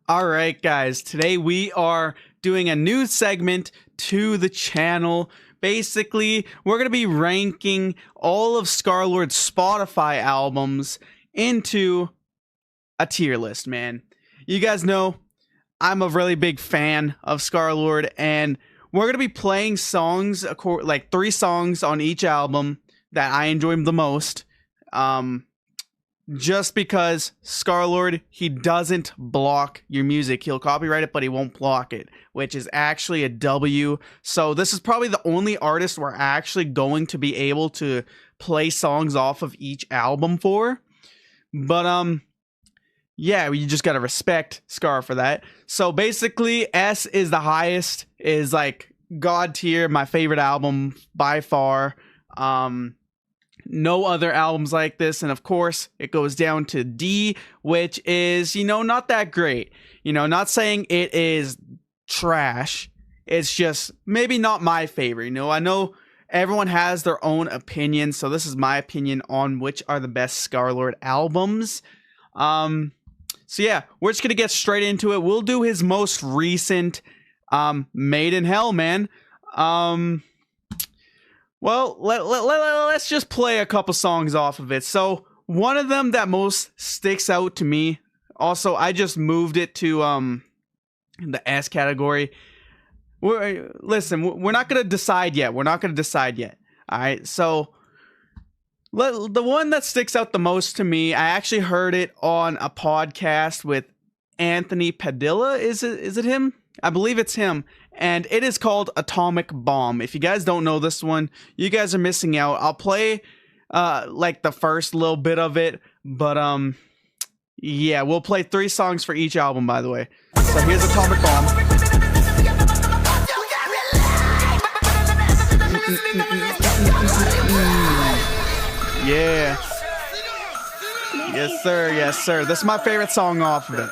All right, guys, today we are doing a new segment to the channel. Basically, we're going to be ranking all of SCARLXRD's Spotify albums into a tier list, man. You guys know I'm a really big fan of SCARLXRD, and we're going to be playing songs, like 3 songs on each album that I enjoy the most. Just because SCARLXRD, he doesn't block your music. He'll copyright it, but he won't block it, which is actually a W. So this is probably the only artist we're actually going to be able to play songs off of each album for. But yeah, you just gotta respect Scar for that. So basically, S is the highest, is like God tier, my favorite album by far. No other albums like this, and of course it goes down to D, which is, not that great. Not saying it is trash, it's just maybe not my favorite. I know everyone has their own opinion, so this is my opinion on which are the best SCARLXRD albums. So yeah, we're just gonna get straight into it. We'll do his most recent Made in Hell, man. Well, let's just play a couple songs off of it. So one of them that most sticks out to me, also I just moved it to the S category. Listen, we're not gonna decide yet. All right, so the one that sticks out the most to me, I actually heard it on a podcast with Anthony Padilla. Is it him? I believe it's him. And it is called Atomic Bomb. If you guys don't know this one, you guys are missing out. I'll play like the first little bit of it, but yeah, we'll play 3 songs for each album, by the way. So here's Atomic Bomb. Yeah. Yes, sir. Yes, sir. This is my favorite song off of it.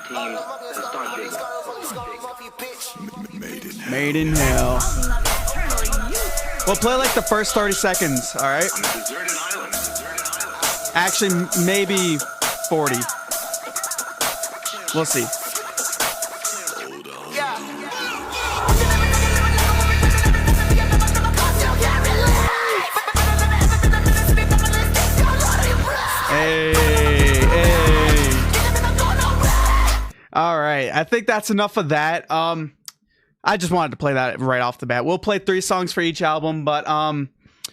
Made in Hell. We'll play like the first 30 seconds, alright? Actually, maybe 40. We'll see. Hey, hey. Alright, I think that's enough of that. I just wanted to play that right off the bat. We'll play 3 songs for each album, but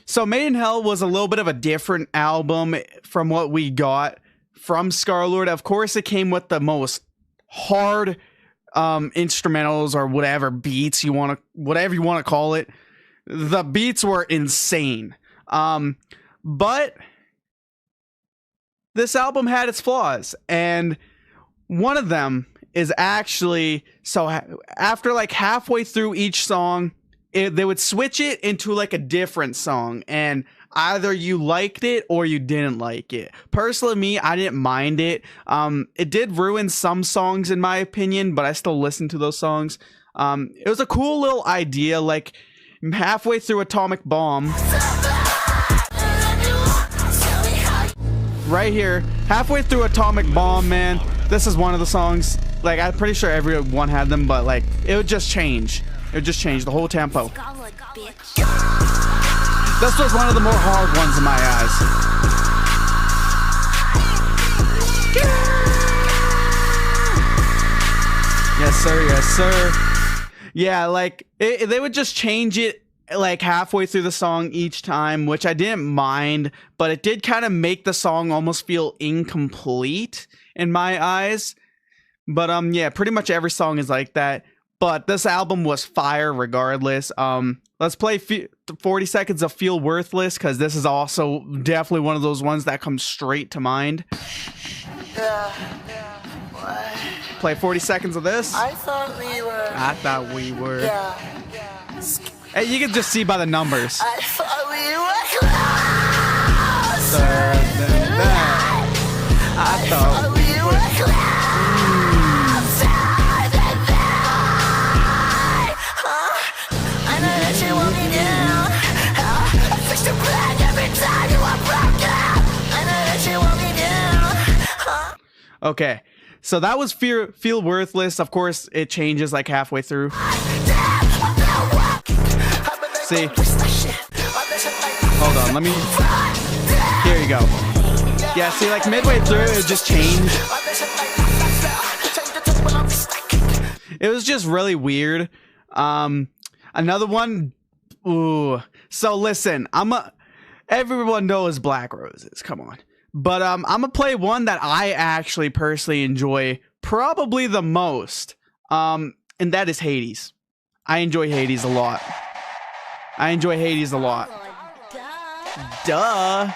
so Made in Hell was a little bit of a different album from what we got from SCARLXRD. Of course, it came with the most hard instrumentals or whatever beats whatever you want to call it. The beats were insane. But this album had its flaws, and one of them is actually, so after like halfway through each song, they would switch it into like a different song, and either you liked it or you didn't like it. Personally, me, I didn't mind it. It did ruin some songs in my opinion, but I still listened to those songs. It was a cool little idea, like halfway through Atomic Bomb. Right here, halfway through Atomic Bomb, man, this is one of the songs. Like, I'm pretty sure everyone had them, but like, it would just change. It would just change the whole tempo. This was one of the more hard ones in my eyes. Yes, sir. Yes, sir. Yeah, like, they would just change it like halfway through the song each time, which I didn't mind, but it did kind of make the song almost feel incomplete in my eyes. But yeah, pretty much every song is like that. But this album was fire regardless. Let's play 40 seconds of Feel Worthless, because this is also definitely one of those ones that comes straight to mind. Play 40 seconds of this. I thought we were. Hey, you can just see by the numbers. I thought we were closer than that. I thought we were closer. Okay, So that was Feel Worthless. Of course, it changes like halfway through. See? Hold on, let me... Here you go. Yeah, see, like midway through, it just changed. It was just really weird. Another one... Ooh. So listen, everyone knows Black Roses, come on. But I'm gonna play one that I actually personally enjoy probably the most. And that is Hades. I enjoy Hades a lot. Duh.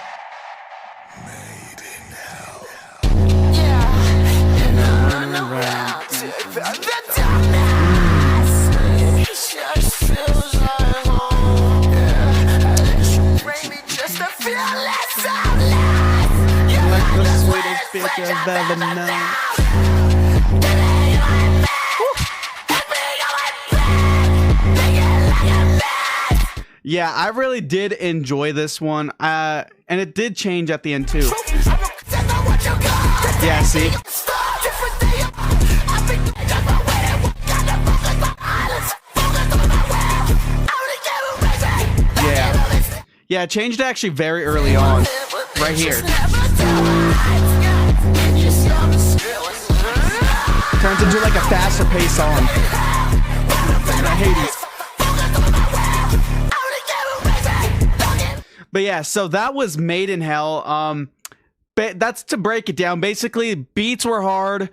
The sweetest bitch I've ever known. Yeah, I really did enjoy this one. And it did change at the end too. Yeah, see? Yeah, it changed actually very early on. Right here. Turns into like a faster paced song. I hate it. But yeah, so that was Made in Hell. That's to break it down. Basically, beats were hard.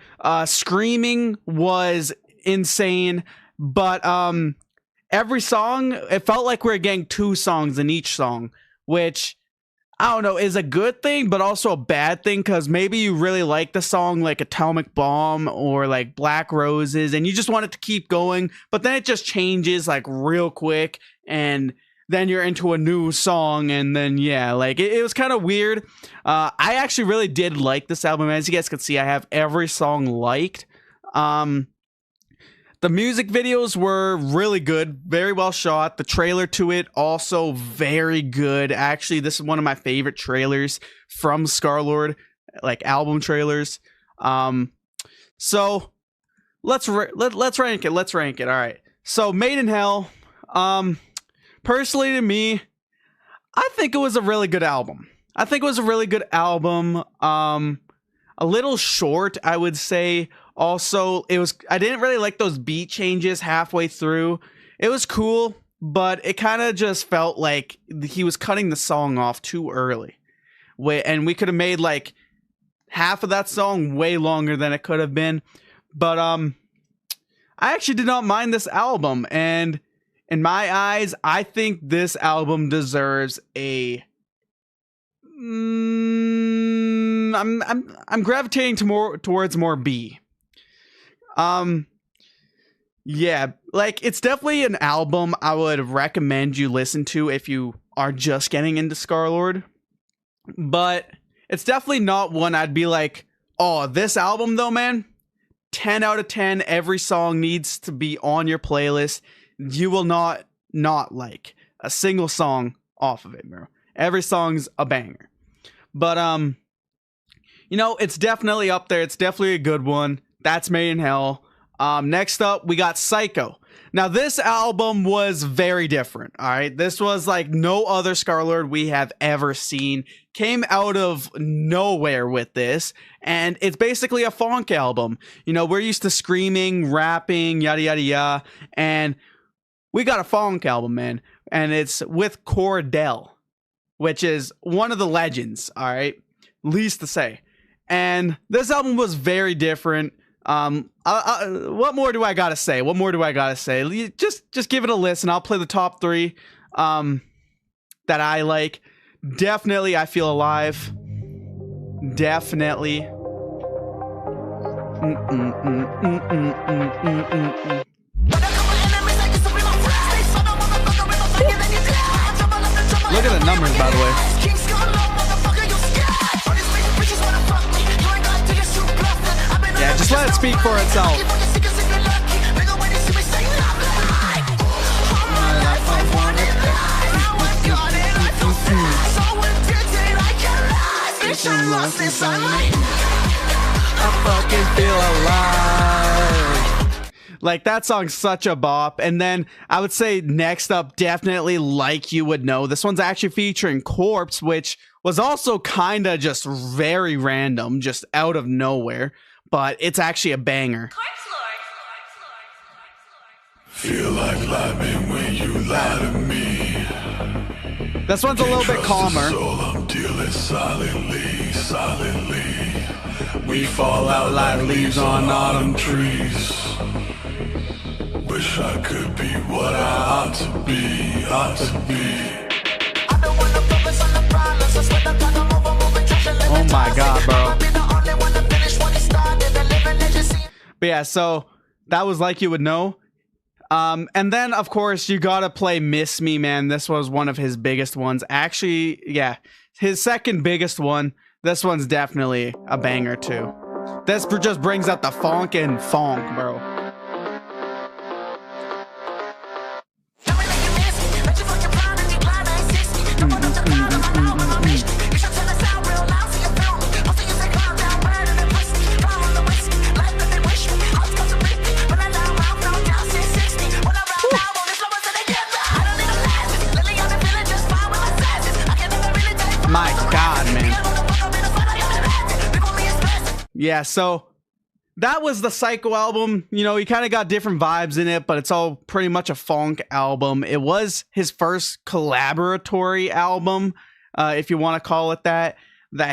Screaming was insane. But every song, it felt like we were getting 2 songs in each song, which... I don't know, is a good thing, but also a bad thing, because maybe you really like the song like Atomic Bomb or like Black Roses, and you just want it to keep going, but then it just changes like real quick, and then you're into a new song, and then yeah, like it was kind of weird. I actually really did like this album. As you guys can see, I have every song liked. The music videos were really good, very well shot. The trailer to it also very good. Actually, this is one of my favorite trailers from SCARLXRD, like album trailers. So let's rank it. Let's rank it. All right. So Made in Hell. Personally, to me, I think it was a really good album. A little short, I would say. Also, I didn't really like those beat changes halfway through. It was cool, but it kind of just felt like he was cutting the song off too early. And we could have made like half of that song way longer than it could have been. But I actually did not mind this album, and in my eyes, I think this album deserves a I'm gravitating towards more B. Yeah, like it's definitely an album I would recommend you listen to if you are just getting into SCARLXRD, but it's definitely not one I'd be like, oh, this album though, man, 10 out of 10, every song needs to be on your playlist. You will not like a single song off of it, bro. Every song's a banger. But you know, it's definitely up there. It's definitely a good one. That's Made in Hell. Next up, we got Psycho. Now, this album was very different, all right? This was like no other SCARLXRD we have ever seen. Came out of nowhere with this, and it's basically a funk album. You know, we're used to screaming, rapping, yada, yada, yada, and we got a funk album, man, and it's with Cordell, which is one of the legends, all right? Least to say. And this album was very different. What more do I gotta say? Just give it a listen. I'll play the top 3 that I like. Definitely I Feel Alive. Definitely. Look at the numbers, by the way. Yeah, just let it speak for itself. I fucking feel alive. Like, that song's such a bop. And then I would say next up, definitely Like You Would Know. This one's actually featuring Corpse, which was also kind of just very random, just out of nowhere. But it's actually a banger. Feel like lying when you lie to me. This one's a little bit calmer. Soul, I'm dealing silently, silently. We fall out like leaves on autumn trees. Wish I could be what I ought to be, ought to be. Oh my god, bro. But yeah, so that was Like You Would Know. And then, of course, you gotta play Miss Me, man. This was one of his biggest ones. Actually, yeah, his second biggest one. This one's definitely a banger, too. This just brings out the funk and funk, bro. My God, man. Yeah, so that was the Psycho album. You know, he kind of got different vibes in it, but it's all pretty much a funk album. It was his first collaboratory album, if you want to call it that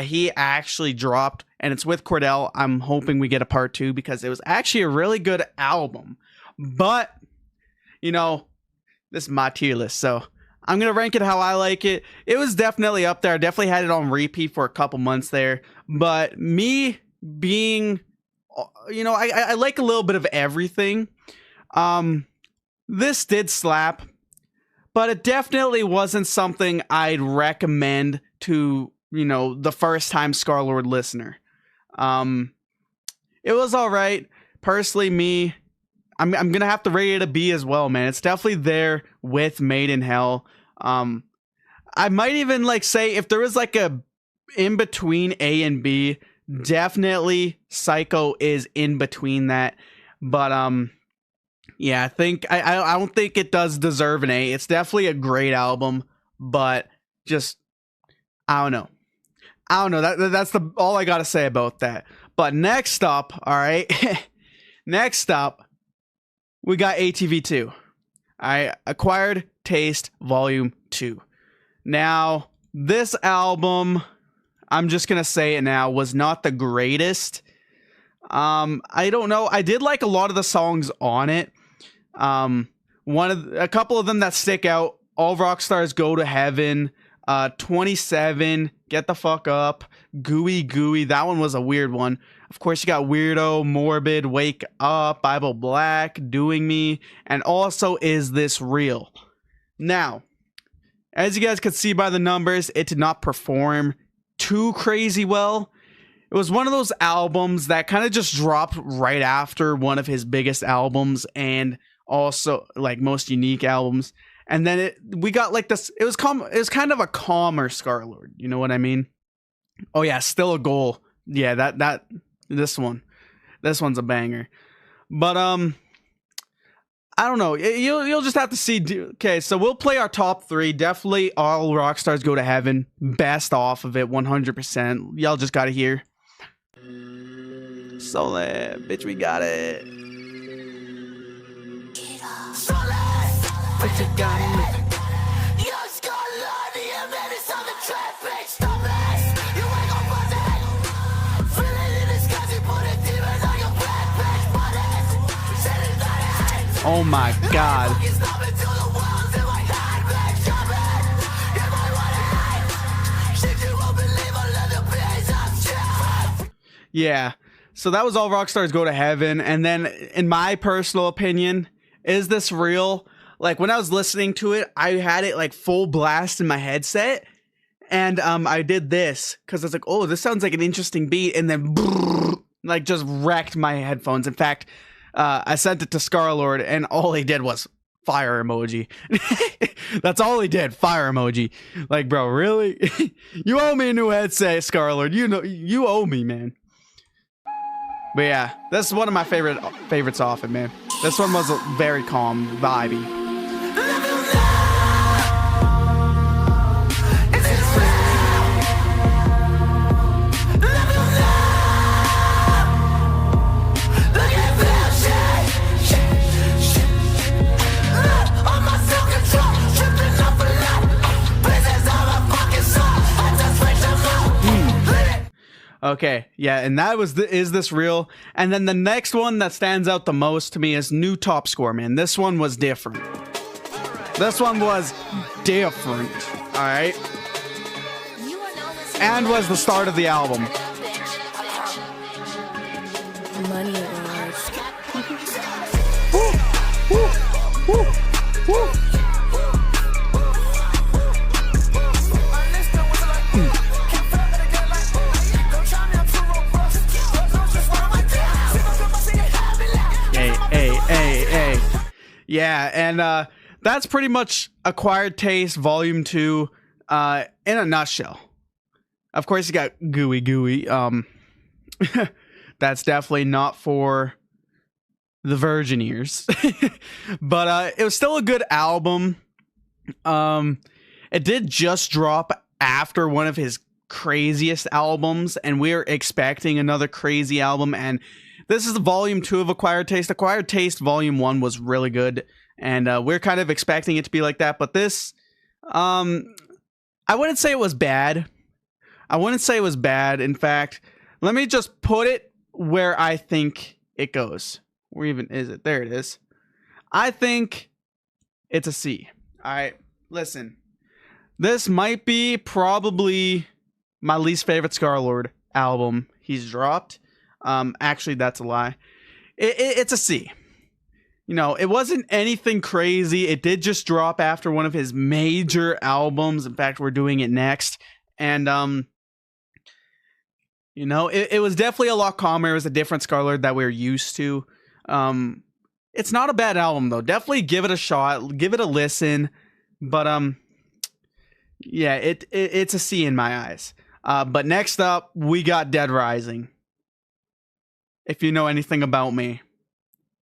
he actually dropped, and it's with Cordell. I'm hoping we get a part 2 because it was actually a really good album. But, you know, this is my tier list, so I'm going to rank it how I like it. It was definitely up there. I definitely had it on repeat for a couple months there. But me being, you know, I like a little bit of everything. This did slap, but it definitely wasn't something I'd recommend to, you know, the first time SCARLXRD listener. It was all right. Personally, me, I'm going to have to rate it a B as well, man. It's definitely there with Made in Hell. I might even like say if there was like a in between A and B, definitely Psycho is in between that. But yeah, I think I don't think it does deserve an A. It's definitely a great album, but just I don't know. That's all I got to say about that. But next up, all right. Next up, we got ATV2. I Acquired Taste Volume 2. Now, this album, I'm just going to say it now, was not the greatest. I don't know. I did like a lot of the songs on it. A couple of them that stick out, All Rock Stars Go to Heaven, 27, Get the Fuck Up, Gooey Gooey. That one was a weird one. Of course, you got Weirdo, Morbid, Wake Up, Bible Black, Doing Me, and also Is This Real? Now, as you guys could see by the numbers, it did not perform too crazy well. It was one of those albums that kind of just dropped right after one of his biggest albums and also like most unique albums. And then we got like this, it was kind of a calmer SCARLXRD, you know what I mean? Oh yeah, Still a Goal. Yeah, this one's a banger. But I don't know. You'll just have to see. Okay, so we'll play our top 3. Definitely All Rock Stars Go to Heaven. Best off of it, 100%. Y'all just gotta hear. Solid, bitch, we got it. Bitch, you got it. Oh my God. Yeah. So that was All Rock Stars Go to Heaven. And then in my personal opinion, Is This Real? Like when I was listening to it, I had it like full blast in my headset. And I did this because I was like, oh, this sounds like an interesting beat. And then like just wrecked my headphones. In fact, I sent it to SCARLXRD and all he did was fire emoji. That's all he did, fire emoji. Like, bro, really? You owe me a new headset, SCARLXRD. You know, you owe me, man. But yeah, this is one of my favorites off it, man. This one was very calm, vibey. Okay, yeah, and that was Is This Real? And then the next one that stands out the most to me is New Top Score, man. This one was different. This one was different, all right? And was the start of the album. Money wars. Woo, woo, woo, woo. Hey. Yeah, and that's pretty much Acquired Taste Volume 2 in a nutshell. Of course, you got Gooey. That's definitely not for the virgin ears. But it was still a good album. It did just drop after one of his craziest albums, and we're expecting another crazy album, and this is the Volume 2 of Acquired Taste. Acquired Taste Volume 1 was really good, and we're kind of expecting it to be like that. But this, I wouldn't say it was bad. In fact, let me just put it where I think it goes. Where even is it? There it is. I think it's a C. All right, listen. This might be probably my least favorite SCARLXRD album he's dropped. Actually, that's a lie. It's a C. You know, it wasn't anything crazy. It did just drop after one of his major albums. In fact, we're doing it next. And, you know, it was definitely a lot calmer. It was a different SCARLXRD that we're used to. It's not a bad album, though. Definitely give it a shot. Give it a listen. But, yeah, it's a C in my eyes. But next up, we got Dead Rising. If you know anything about me,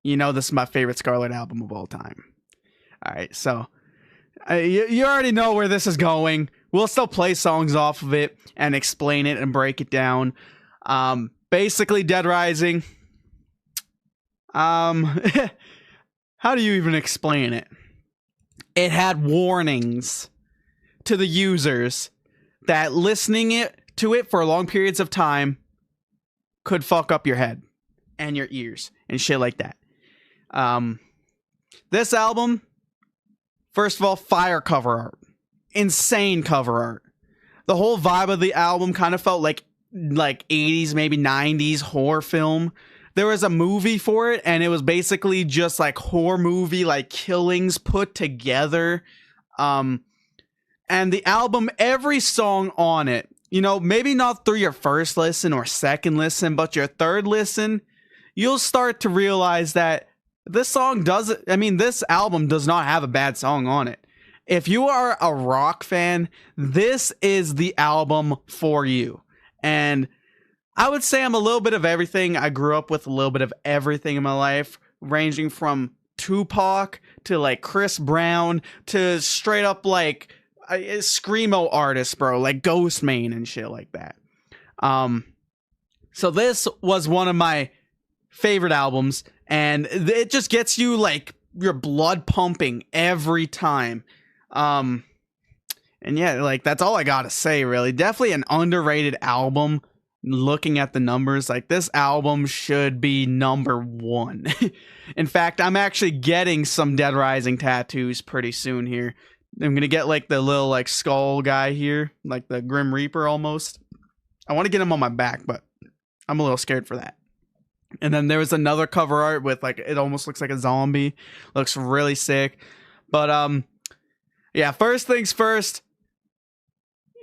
you know this is my favorite SCARLXRD album of all time. All right, so you already know where this is going. We'll still play songs off of it and explain it and break it down. Basically, Dead Rising. How do you even explain it? It had warnings to the users that listening to it for long periods of time could fuck up your head and your ears and shit like that. This album, first of all, fire cover art. Insane cover art. The whole vibe of the album kind of felt like 80s, maybe 90s horror film. There was a movie for it, and it was basically just like horror movie, like killings put together. And the album, every song on it, you know, maybe not through your first listen or second listen, but your third listen, you'll start to realize that this album does not have a bad song on it. If you are a rock fan, this is the album for you. And I would say I'm a little bit of everything. I grew up with a little bit of everything in my life, ranging from Tupac to like Chris Brown to straight up like screamo artists, bro, like Ghostmane and shit like that. So this was one of my favorite albums, and it just gets you like your blood pumping every time. And yeah, like that's all I gotta say, really. Definitely an underrated album. Looking at the numbers, like this album should be number 1. In fact, I'm actually getting some Dead Rising tattoos pretty soon here. I'm gonna get like the little like skull guy here, like the Grim Reaper almost. I want to get him on my back, but I'm a little scared for that. And then there was another cover art with like, it almost looks like a zombie. Looks really sick. But yeah, first things first,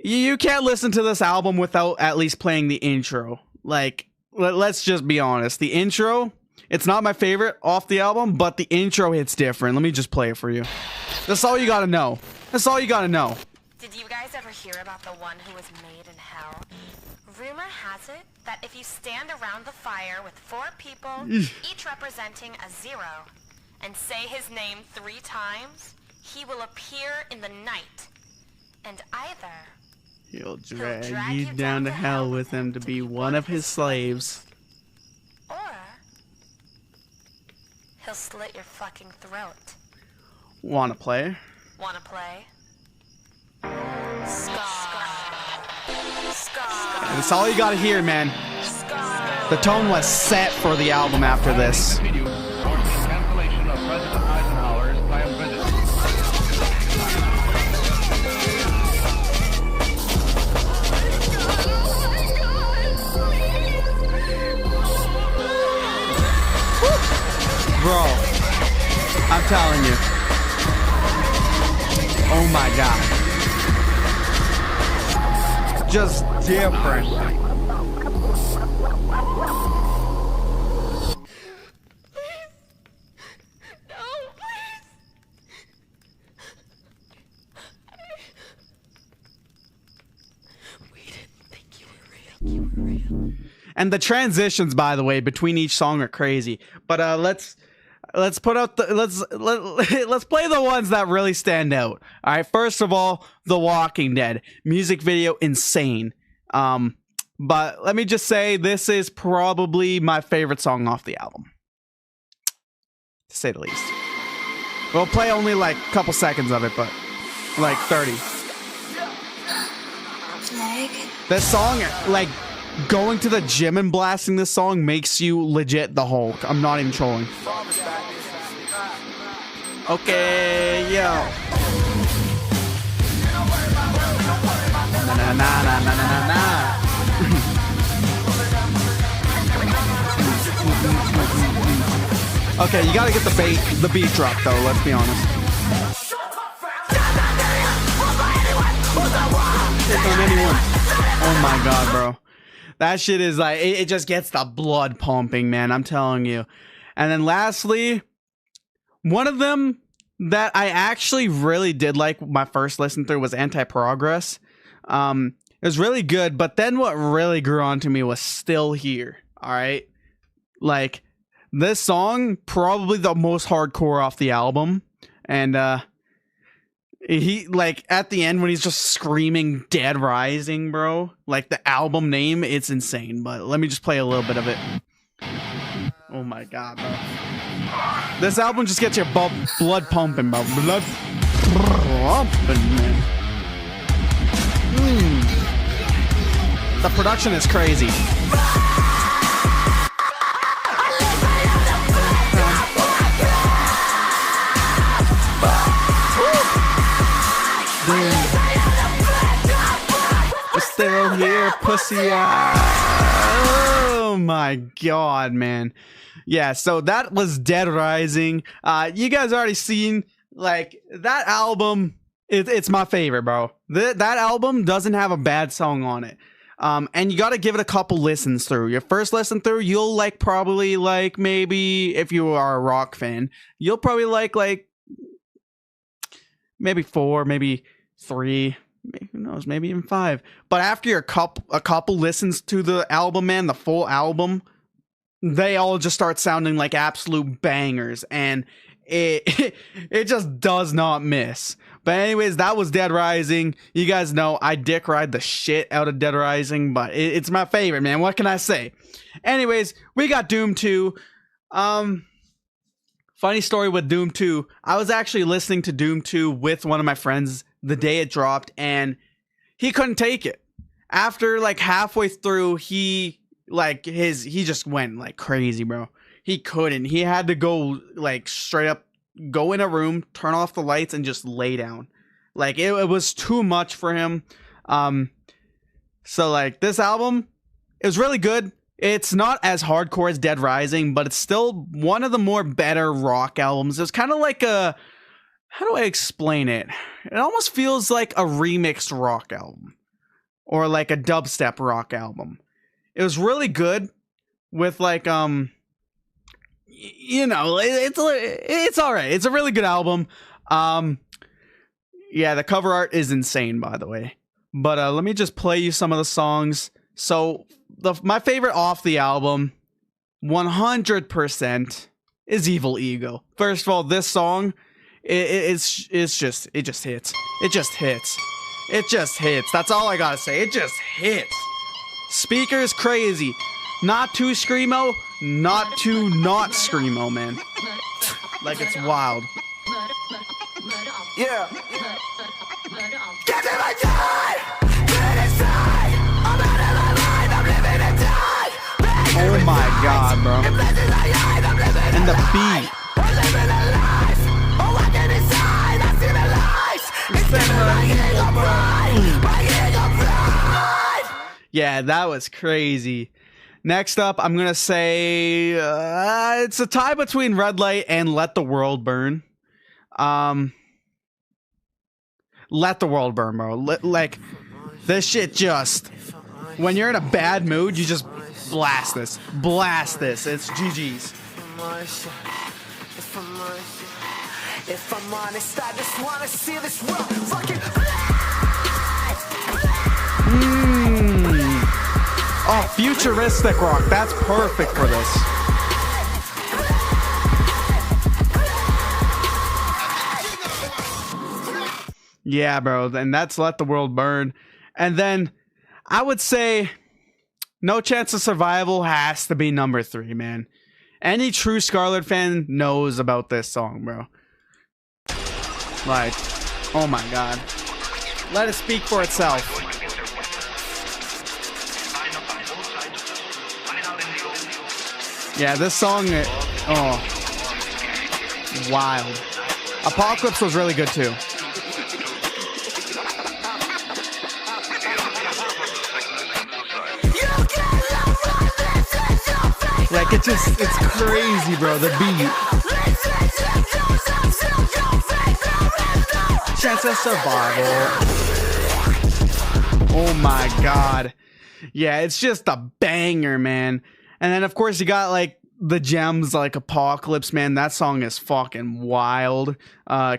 you can't listen to this album without at least playing the intro. Like, let's just be honest. The intro, it's not my favorite off the album, but the intro hits different. Let me just play it for you. That's all you gotta know. That's all you gotta know. Did you guys ever hear about the one who was made in hell? Rumor has it that if you stand around the fire with 4 people, each representing a 0, and say his name 3 times, he will appear in the night. And either he'll drag you down to hell with him to be one of his slaves. Or he'll slit your fucking throat. Wanna play? Wanna play? Scar. That's all you gotta hear, man. The tone was set for the album after this. Cancellation of President Eisenhower's planned visit. Bro, I'm telling you. Oh my god. Just different. And the transitions, by the way, between each song are crazy. But let's put out the let's play the ones that really stand out. All right, first of all, The Walking Dead music video, insane. But let me just say, this is probably my favorite song off the album, to say the least. We'll play only like a couple seconds of it, but like 30. This song, like, going to the gym and blasting this song makes you legit the Hulk. I'm not even trolling. Okay, yo. Na na na na na na na. Okay, you gotta get the beat drop though. Let's be honest. Hit on anyone. Oh my god, bro. That shit is like, it just gets the blood pumping, man. I'm telling you. And then lastly, one of them that I actually really did like my first listen through was Anti-Progress. It was really good, but then what really grew on to me was Still Here. All right. Like, this song, probably the most hardcore off the album. And he, like, at the end when he's just screaming Dead Rising, bro, like the album name, it's insane. But let me just play a little bit of it. Oh my god, bro. This album just gets your blood pumping, bro. Blood pumping, man. The production is crazy. Still here, pussy. Oh my god, man. Yeah, so that was Dead Rising. You guys already seen, like, that album. It's my favorite, bro. That album doesn't have a bad song on it. And you got to give it a couple listens through. Your first listen through, you'll like probably like, maybe if you are a rock fan, you'll probably like maybe 4, maybe 3, who knows, maybe even 5. But after a couple listens to the album, man, the full album, they all just start sounding like absolute bangers, and it just does not miss. But anyways, that was Dead Rising. You guys know I dick ride the shit out of Dead Rising, but it's my favorite, man. What can I say? Anyways, we got Doom 2. Funny story with Doom 2. I was actually listening to Doom 2 with one of my friends the day it dropped, and he couldn't take it. After like halfway through, he just went like crazy, bro. He couldn't. He had to go like straight up, go in a room, turn off the lights, and just lay down. Like it was too much for him. So like this album is really good. It's not as hardcore as Dead Rising, but it's still one of the more better rock albums. It's kind of like a, how do I explain it? It almost feels like a remixed rock album, or like a dubstep rock album. It was really good with like, you know, it's all right. It's a really good album. Yeah, the cover art is insane, by the way. But let me just play you some of the songs So my favorite off the album, 100%, is Evil Ego. First of all, this song, it just hits. It just hits. It just hits. That's all I gotta say. It just hits. Speakers crazy. Not too screamo, not too not screamo, man. Like, it's wild. Yeah. Get in my die! Get inside! I'm out of my mind, I'm living and die! Oh my god, bro. And the beat. I'm living a life! I'm walking inside, I see the lights! It's my ego pride! My ego pride! Yeah, that was crazy. Next up, I'm gonna say it's a tie between Red Light and Let the World Burn. Let the World Burn, bro. Like, this shit just, when you're in a bad mood, you just blast this. Blast this. It's GG's. If I'm honest, I just wanna see this world fucking Oh, futuristic rock. That's perfect for this. Yeah, bro. And that's Let the World Burn. And then I would say No Chance of Survival has to be number 3, man. Any true Scarlet fan knows about this song, bro. Like, oh my god. Let it speak for itself. Yeah, this song, oh, wild. Apocalypse was really good too. Like, it's crazy, bro, the beat. Chance of survival. Oh my god. Yeah, it's just a banger, man. And then, of course, you got, like, the gems like Apocalypse, man. That song is fucking wild.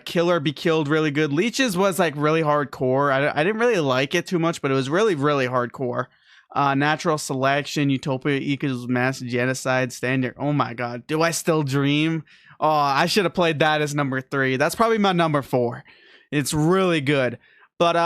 Kill or Be Killed, really good. Leeches was, like, really hardcore. I didn't really like it too much, but it was really, really hardcore. Natural Selection, Utopia equals Mass Genocide, Standard. Oh my god. Do I Still Dream? Oh, I should have played that as number 3. That's probably my number 4. It's really good. But,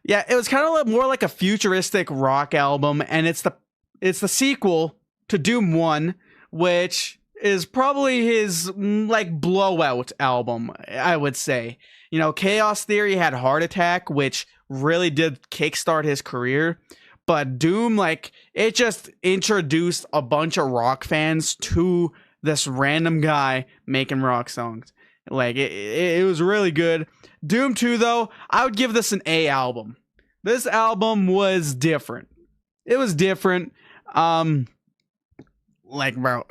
yeah, it was kind of more like a futuristic rock album, and it's the sequel to Doom 1, which is probably his, like, blowout album, I would say. You know, Chaos Theory had Heart Attack, which really did kickstart his career. But Doom, like, it just introduced a bunch of rock fans to this random guy making rock songs. Like, it was really good. Doom 2, though, I would give this an A album. This album was different. It was different. Like, bro,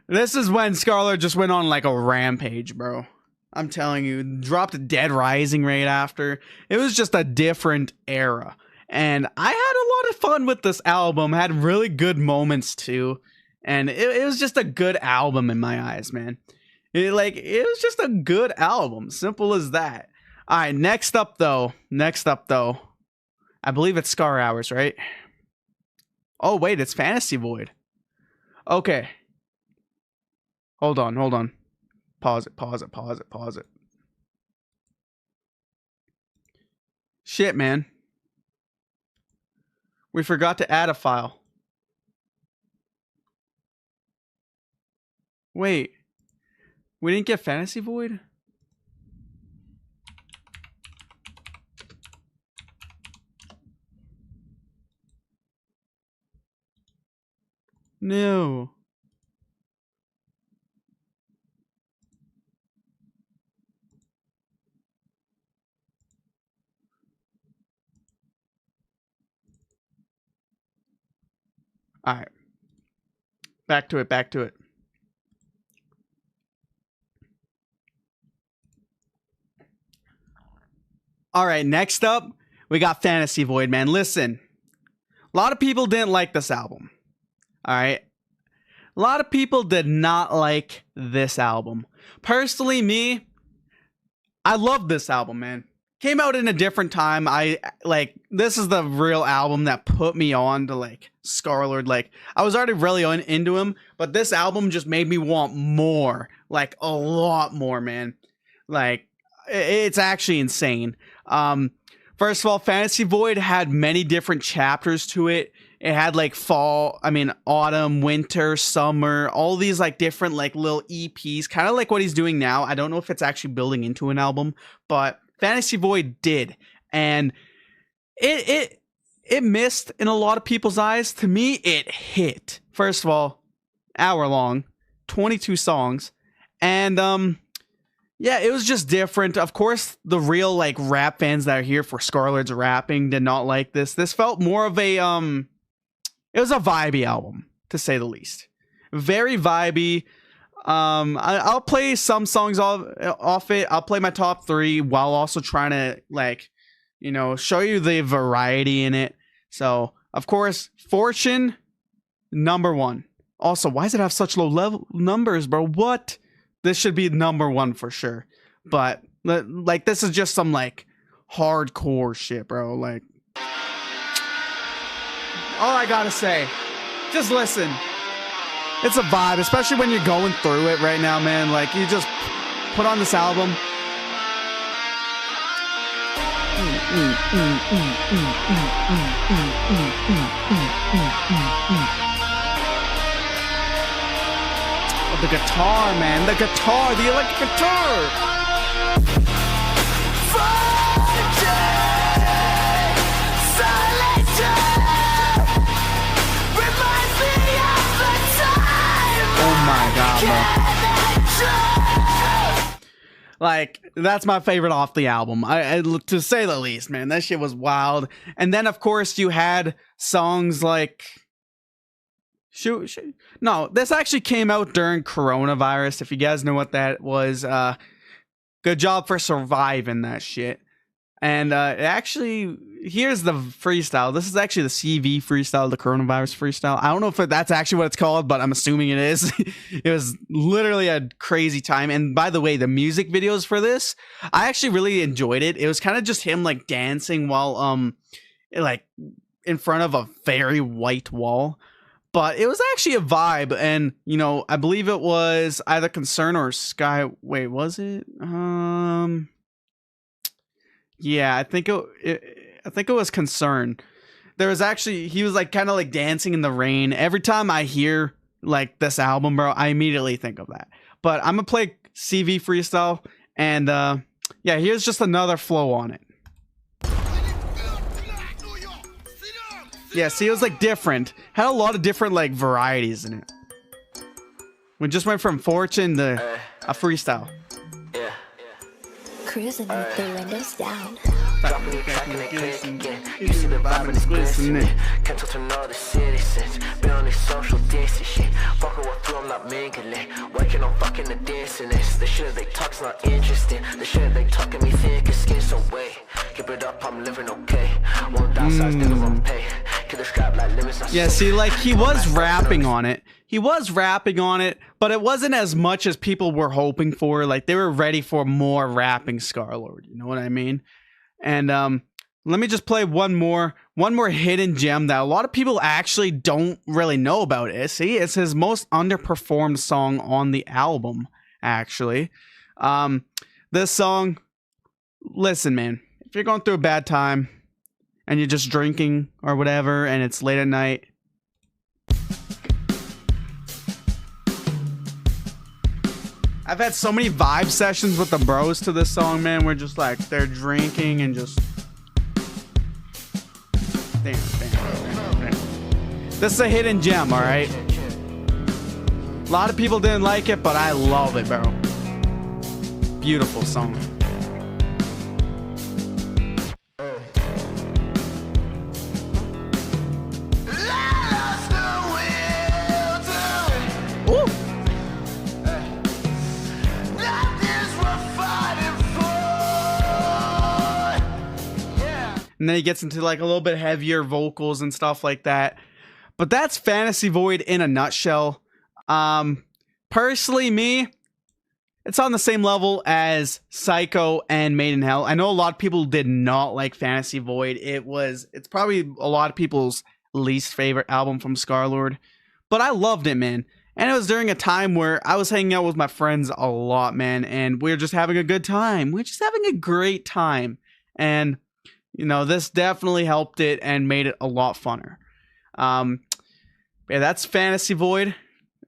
this is when Scarlet just went on, like, a rampage, bro. I'm telling you, dropped Dead Rising right after. It was just a different era. And I had a lot of fun with this album. Had really good moments, too. And it was just a good album in my eyes, man. It was just a good album. Simple as that. All right, next up, though. I believe it's Scar Hours, right? Oh, wait, it's Fantasy Void. Okay. Hold on. Pause it. Shit, man. We forgot to add a file. Wait. We didn't get Fantasy Void? No. All right. Back to it. All right, next up, we got Fantasy Void, man. Listen, a lot of people didn't like this album. All right. A lot of people did not like this album. Personally, me, I love this album, man. came out in a different time. I like this is the real album that put me on to like SCARLXRD. Like I was already really into him, but this album just made me want more, like a lot more, man. Like it's actually insane. First of all, Fantasy Void had many different chapters to it. It had like autumn, winter, summer, all these like different like little EPs, kind of like what he's doing now. I don't know if it's actually building into an album, but Fantasy Void did, and it missed in a lot of people's eyes. To me, it hit. First of all, hour long, 22 songs, and yeah, it was just different. Of course, the real like rap fans that are here for SCARLXRD's rapping did not like this. This felt more of a it was a vibey album, to say the least. Very vibey. I'll play some songs off it. I'll play my top 3 while also trying to like, you know, show you the variety in it. So, of course, Fortune, number 1. Also, why does it have such low level numbers, bro? What? This should be number 1 for sure. But like, this is just some like hardcore shit, bro. Like, all I gotta say, just listen. It's a vibe, especially when you're going through it right now, man. Like, you just put on this album. Oh, the guitar, man. The guitar, the electric guitar. Oh my god, bro. Like, that's my favorite off the album, I to say the least, man. That shit was wild. And then, of course, you had songs like... No, this actually came out during coronavirus, if you guys know what that was. Good job for surviving that shit. And actually, here's the freestyle. This is actually the CV freestyle, the coronavirus freestyle. I don't know if that's actually what it's called, but I'm assuming it is. It was literally a crazy time. And by the way, the music videos for this, I actually really enjoyed it. It was kind of just him like dancing while like in front of a very white wall. But it was actually a vibe, and you know, I believe it was either Concern or Sky. Wait, was it? Yeah, I think it was Concern. There was actually, he was like kind of like dancing in the rain. Every time I hear like this album, bro, I immediately think of that. But I'm gonna play CV freestyle, and yeah, here's just another flow on it. Yeah, see, it was like different. Had a lot of different like varieties in it. We just went from Fortune to a freestyle. Cruising with the windows down. You see the vibe and it's glistening. Can't talk to another citizens. Been on this social distance shit. Fucking what through, I'm not mingling. Working on fucking the dancing. The shit they talk's not interesting. The shit they talking me thick as skin, so wait. Keep it up, I'm living okay. Won't downsize, nigga won't pay. Keep the strap like limits. Yeah, see, like he was rapping on it. He was rapping on it, but it wasn't as much as people were hoping for. Like, they were ready for more rapping SCARLXRD, you know what I mean? And let me just play one more hidden gem that a lot of people actually don't really know about it. See, it's his most underperformed song on the album, actually. This song, listen, man, if you're going through a bad time and you're just drinking or whatever and it's late at night, I've had so many vibe sessions with the bros to this song, man. We're just like, they're drinking and just... Damn. This is a hidden gem, alright? A lot of people didn't like it, but I love it, bro. Beautiful song. And then he gets into like a little bit heavier vocals and stuff like that. But that's Fantasy Void in a nutshell. Personally, me, it's on the same level as Psycho and Made in Hell. I know a lot of people did not like Fantasy Void. It's probably a lot of people's least favorite album from SCARLXRD, but I loved it, man. And it was during a time where I was hanging out with my friends a lot, man, and we were just having a good time. We're just having a great time. And, you know, this definitely helped it and made it a lot funner. Yeah, that's Fantasy Void.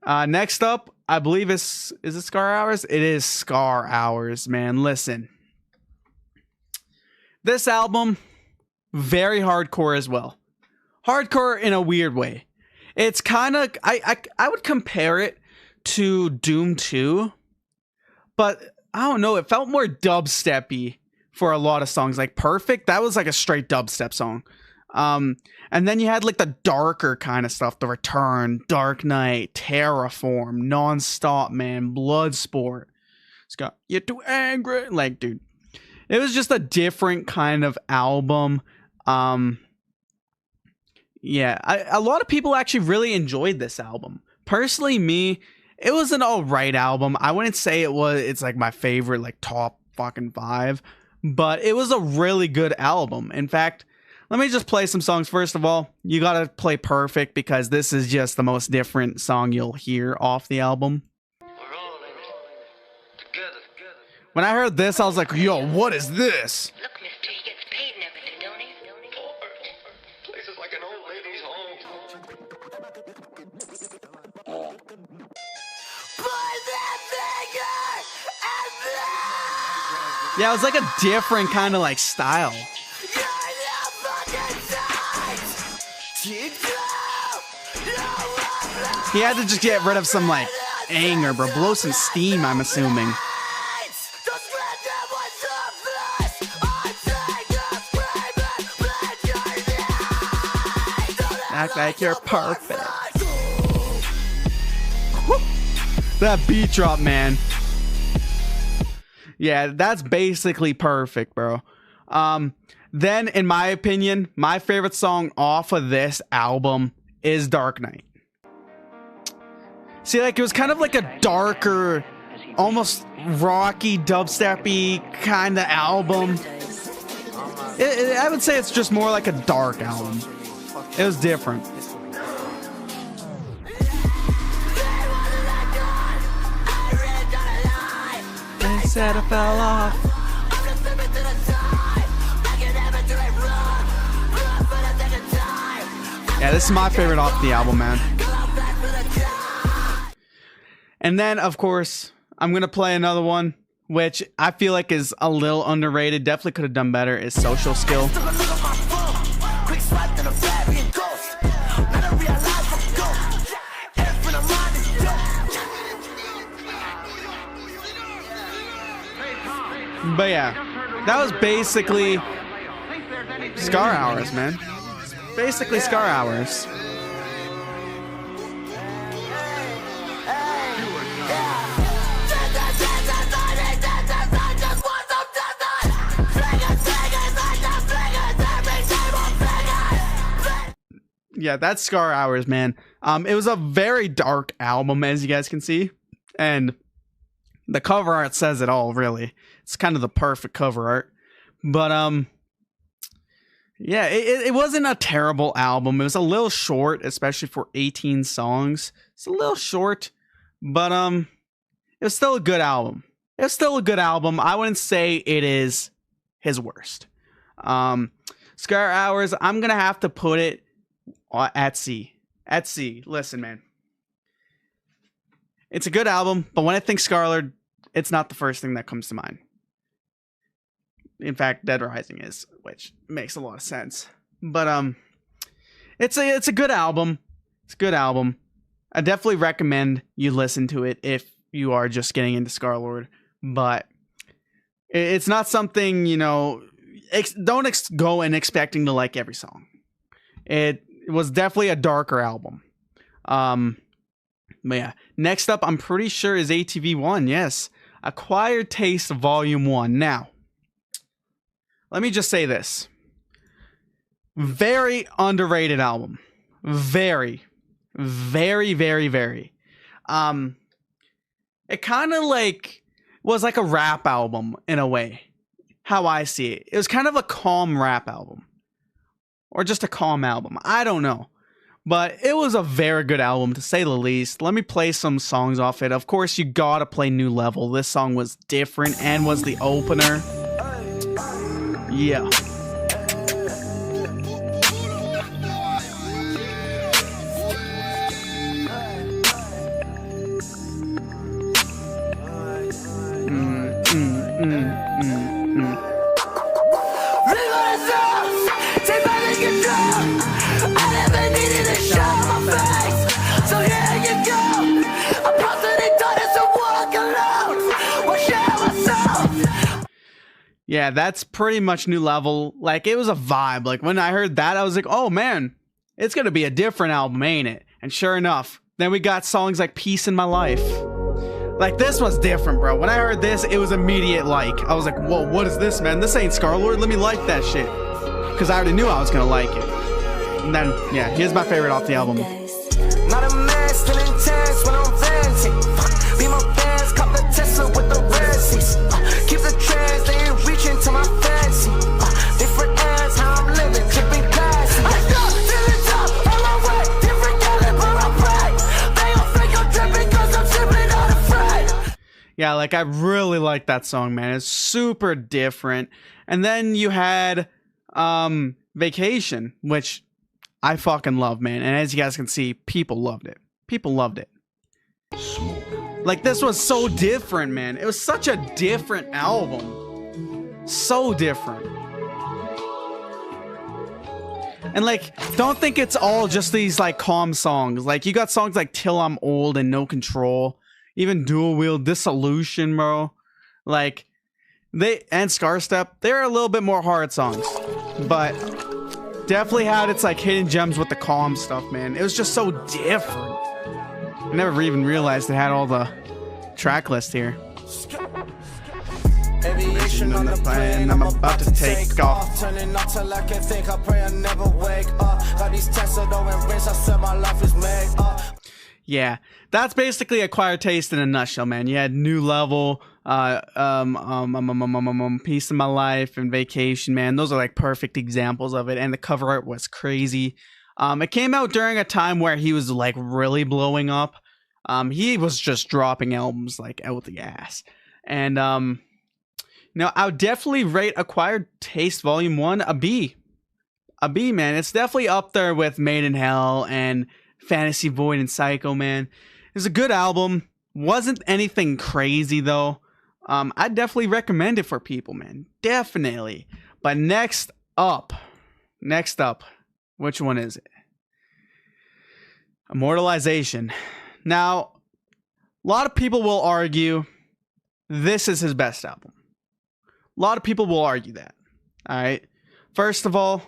Next up, I believe is it Scar Hours? It is Scar Hours, man. Listen. This album, very hardcore as well. Hardcore in a weird way. It's kind of, I would compare it to Doom 2, but I don't know, it felt more dubstep-y for a lot of songs. Like Perfect, that was like a straight dubstep song. And then you had like the darker kind of stuff, The Return, Dark Knight, Terraform, Nonstop Man, Bloodsport. It's got You're Too Angry. Like, dude, it was just a different kind of album. Yeah, a lot of people actually really enjoyed this album. Personally, me, it was an alright album. I wouldn't say it's like my favorite, like top fucking 5, but it was a really good album. In fact, let me just play some songs. First of all, you gotta play Perfect because this is just the most different song you'll hear off the album. When I heard this, I was like, yo, what is this? Look, mister, he gets paid and everything, don't he? Place is like an old lady's home. Yeah, it was like a different kind of like style. He had to just get rid of some like anger, bro. Blow some steam, I'm assuming. Act like you're perfect. Woo. That beat drop, man. Yeah, that's basically perfect, bro. Then, in my opinion, my favorite song off of this album is Dark Knight. See, like, it was kind of like a darker, almost rocky, dubstep-y kind of album. I would say it's just more like a dark album. It was different. They said I fell off. Yeah, this is my favorite off the album, man. And then, of course, I'm going to play another one, which I feel like is a little underrated. Definitely could have done better, is Social Skill. But yeah, that was basically Scar Hours, man. Basically Scar Hours. Yeah, that's Scar Hours, man. It was a very dark album, as you guys can see. And the cover art says it all, really. It's kind of the perfect cover art. But, yeah, it wasn't a terrible album. It was a little short, especially for 18 songs. It's a little short, but, it was still a good album. It was still a good album. I wouldn't say it is his worst. Scar Hours, I'm going to have to put it at C. At C. Listen, man. It's a good album, but when I think SCARLXRD, it's not the first thing that comes to mind. In fact, Dead Rising is, which makes a lot of sense. But it's a good album. It's a good album. I definitely recommend you listen to it if you are just getting into SCARLXRD. But it's not something, you know, don't go in expecting to like every song. It was definitely a darker album. But yeah, next up, I'm pretty sure is ATV1. Yes, Acquired Taste Volume 1. Now, let me just say this. Very underrated album. Very, very, very, very. It kind of like was like a rap album in a way. How I see it. It was kind of a calm rap album. Or just a calm album. I don't know. But it was a very good album, to say the least. Let me play some songs off it. Of course, you gotta play New Level. This song was different and was the opener. Yeah. Yeah, that's pretty much New Level. Like, it was a vibe. Like, when I heard that, I was like, oh man, it's gonna be a different album, ain't it? And sure enough, then we got songs like Peace in My Life. Like, this was different, bro. When I heard this, it was immediate like. I was like, whoa, what is this, man? This ain't SCARLXRD. Let me like that shit. Because I already knew I was gonna like it. And then, yeah, here's my favorite off the album. Not a man, still intense when I'm venting. Be my fans, cop the Tesla with the resies. Keep the trends, they ain't reaching to my fancy. Different ends, how I'm living, dripping glass. I go to the top, on my way, different caliber, I'm bright. They don't think I'm dripping cause I'm simply not afraid. Yeah, like, I really like that song, man. It's super different. And then you had Vacation, which I fucking love, man. And as you guys can see, people loved it. People loved it. Like, this was so different, man. It was such a different album. So different. And, like, don't think it's all just these, like, calm songs. Like, you got songs like Till I'm Old and No Control. Even Dual Wheel, Dissolution, bro. Like, and Scar Step, they're a little bit more hard songs. But definitely had its, like, hidden gems with the calm stuff, man. It was just so different. I never even realized they had all the track list here. Aviation on the plane, I'm about to take off. Turning off till I can think, I pray I never wake up. Got these Tesla and rings, I said my life is made up. Yeah, that's basically Acquired Taste in a nutshell, man. You had New Level, Peace in My Life, and Vacation, man. Those are like perfect examples of it, and the cover art was crazy. It came out during a time where he was like really blowing up. He was just dropping albums like out the ass. And now I would definitely rate Acquired Taste Volume 1 a B. A B, man. It's definitely up there with Made in Hell and Fantasy Void and Psycho, man. It's a good album. Wasn't anything crazy though. I'd definitely recommend it for people, man. Definitely. But next up, which one is it? Immortalization. Now, a lot of people will argue this is his best album. A lot of people will argue that. All right. First of all,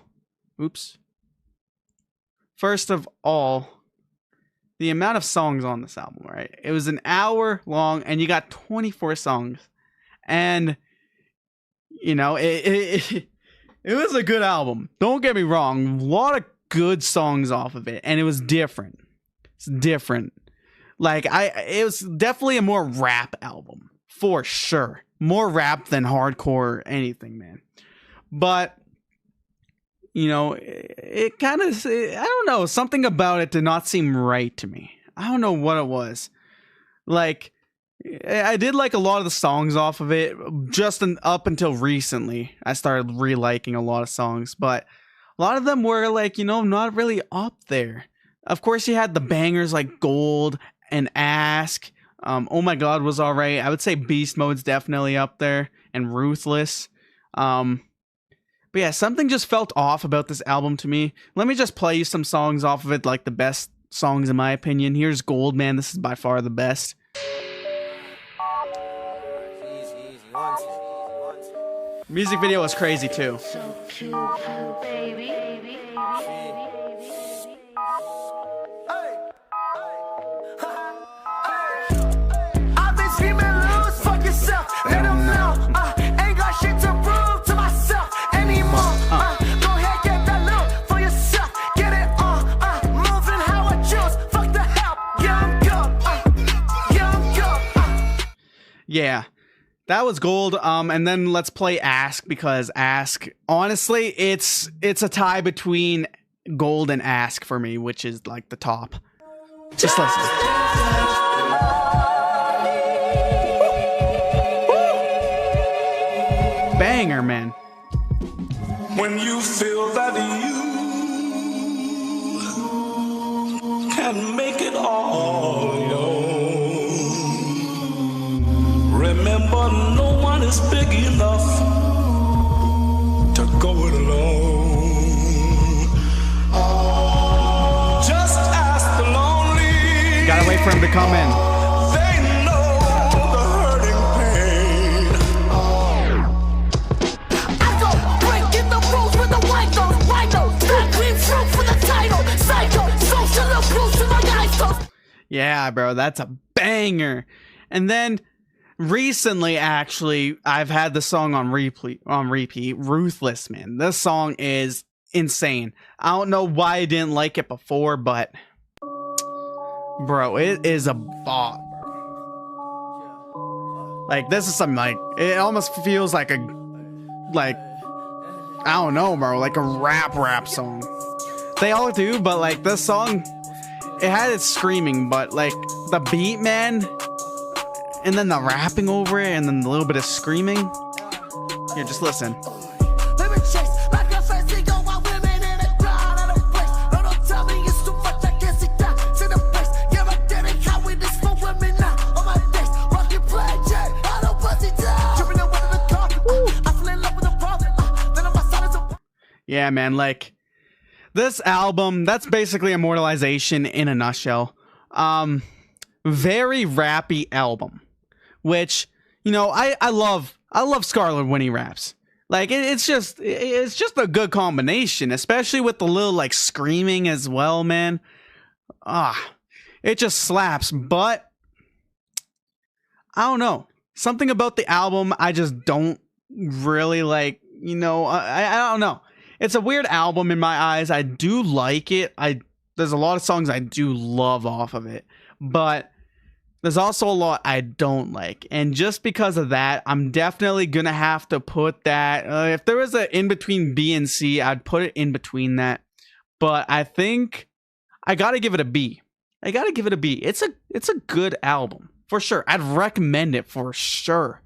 the amount of songs on this album, right? It was an hour long and you got 24 songs. And, you know, it was a good album. Don't get me wrong. A lot of good songs off of it. And it was different. It's different. Like, it was definitely a more rap album. For sure. More rap than hardcore or anything, man. But, you know, it kind of, I don't know. Something about it did not seem right to me. I don't know what it was. Like, I did like a lot of the songs off of it. Just up until recently, I started re-liking a lot of songs. But a lot of them were like, you know, not really up there. Of course, you had the bangers like Gold and Ask. Oh My God was alright. I would say Beast Mode's definitely up there. And Ruthless. But yeah, something just felt off about this album to me. Let me just play you some songs off of it, like the best songs in my opinion. Here's Gold, man. This is by far the best. Music video was crazy too. So cute, baby. I've been screaming loose, fuck yourself, let them know. Ain't got shit to prove to myself anymore. Go ahead, get that loot for yourself. Get it on, moving how I choose. Fuck the help, yeah, I'm good. Yeah, I'm good. Yeah. That was gold. And then let's play Ask, because Ask, honestly, it's a tie between gold and Ask for me, which is like the top. Just listen. Banger, man. When you feel that you can make it all your own, remember no one is big enough to go it alone. Just ask the lonely. Gotta wait for him to come in. They know the hurting pain. I go breaking the rules with the white nose, black green fruit for the title, psycho, social abuse to my guys. Yeah, bro, that's a banger. And then recently, actually, I've had the song on repeat. Ruthless, man. This song is insane. I don't know why I didn't like it before, but bro, it is a bop. Like, this is something like, it almost feels like I don't know, bro, like a rap song. They all do, but like this song, it had its screaming, but like the beat, man, and then the rapping over it, and then a little bit of screaming. Here, just listen. Yeah, man, like this album, that's basically Immortalization in a nutshell. Very rappy album, which, you know, I love Scarlet when he raps. Like it's just a good combination, especially with the little like screaming as well, man. It just slaps. But I don't know, something about the album I just don't really like. You know, I don't know. It's a weird album in my eyes. I do like it. There's a lot of songs I do love off of it, but there's also a lot I don't like. And just because of that, I'm definitely going to have to put that. If there was an in between B and C, I'd put it in between that. But I think I got to give it a B. It's a good album for sure. I'd recommend it for sure.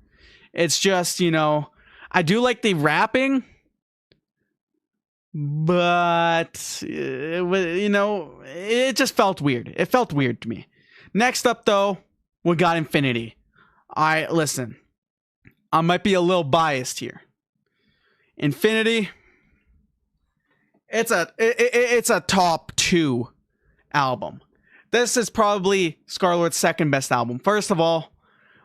It's just, you know, I do like the rapping, but you know, it just felt weird. It felt weird to me. Next up, though, we got Infinity. Listen, I might be a little biased here. Infinity, it's a top 2 album. This is probably Scarlet's second best album. First of all,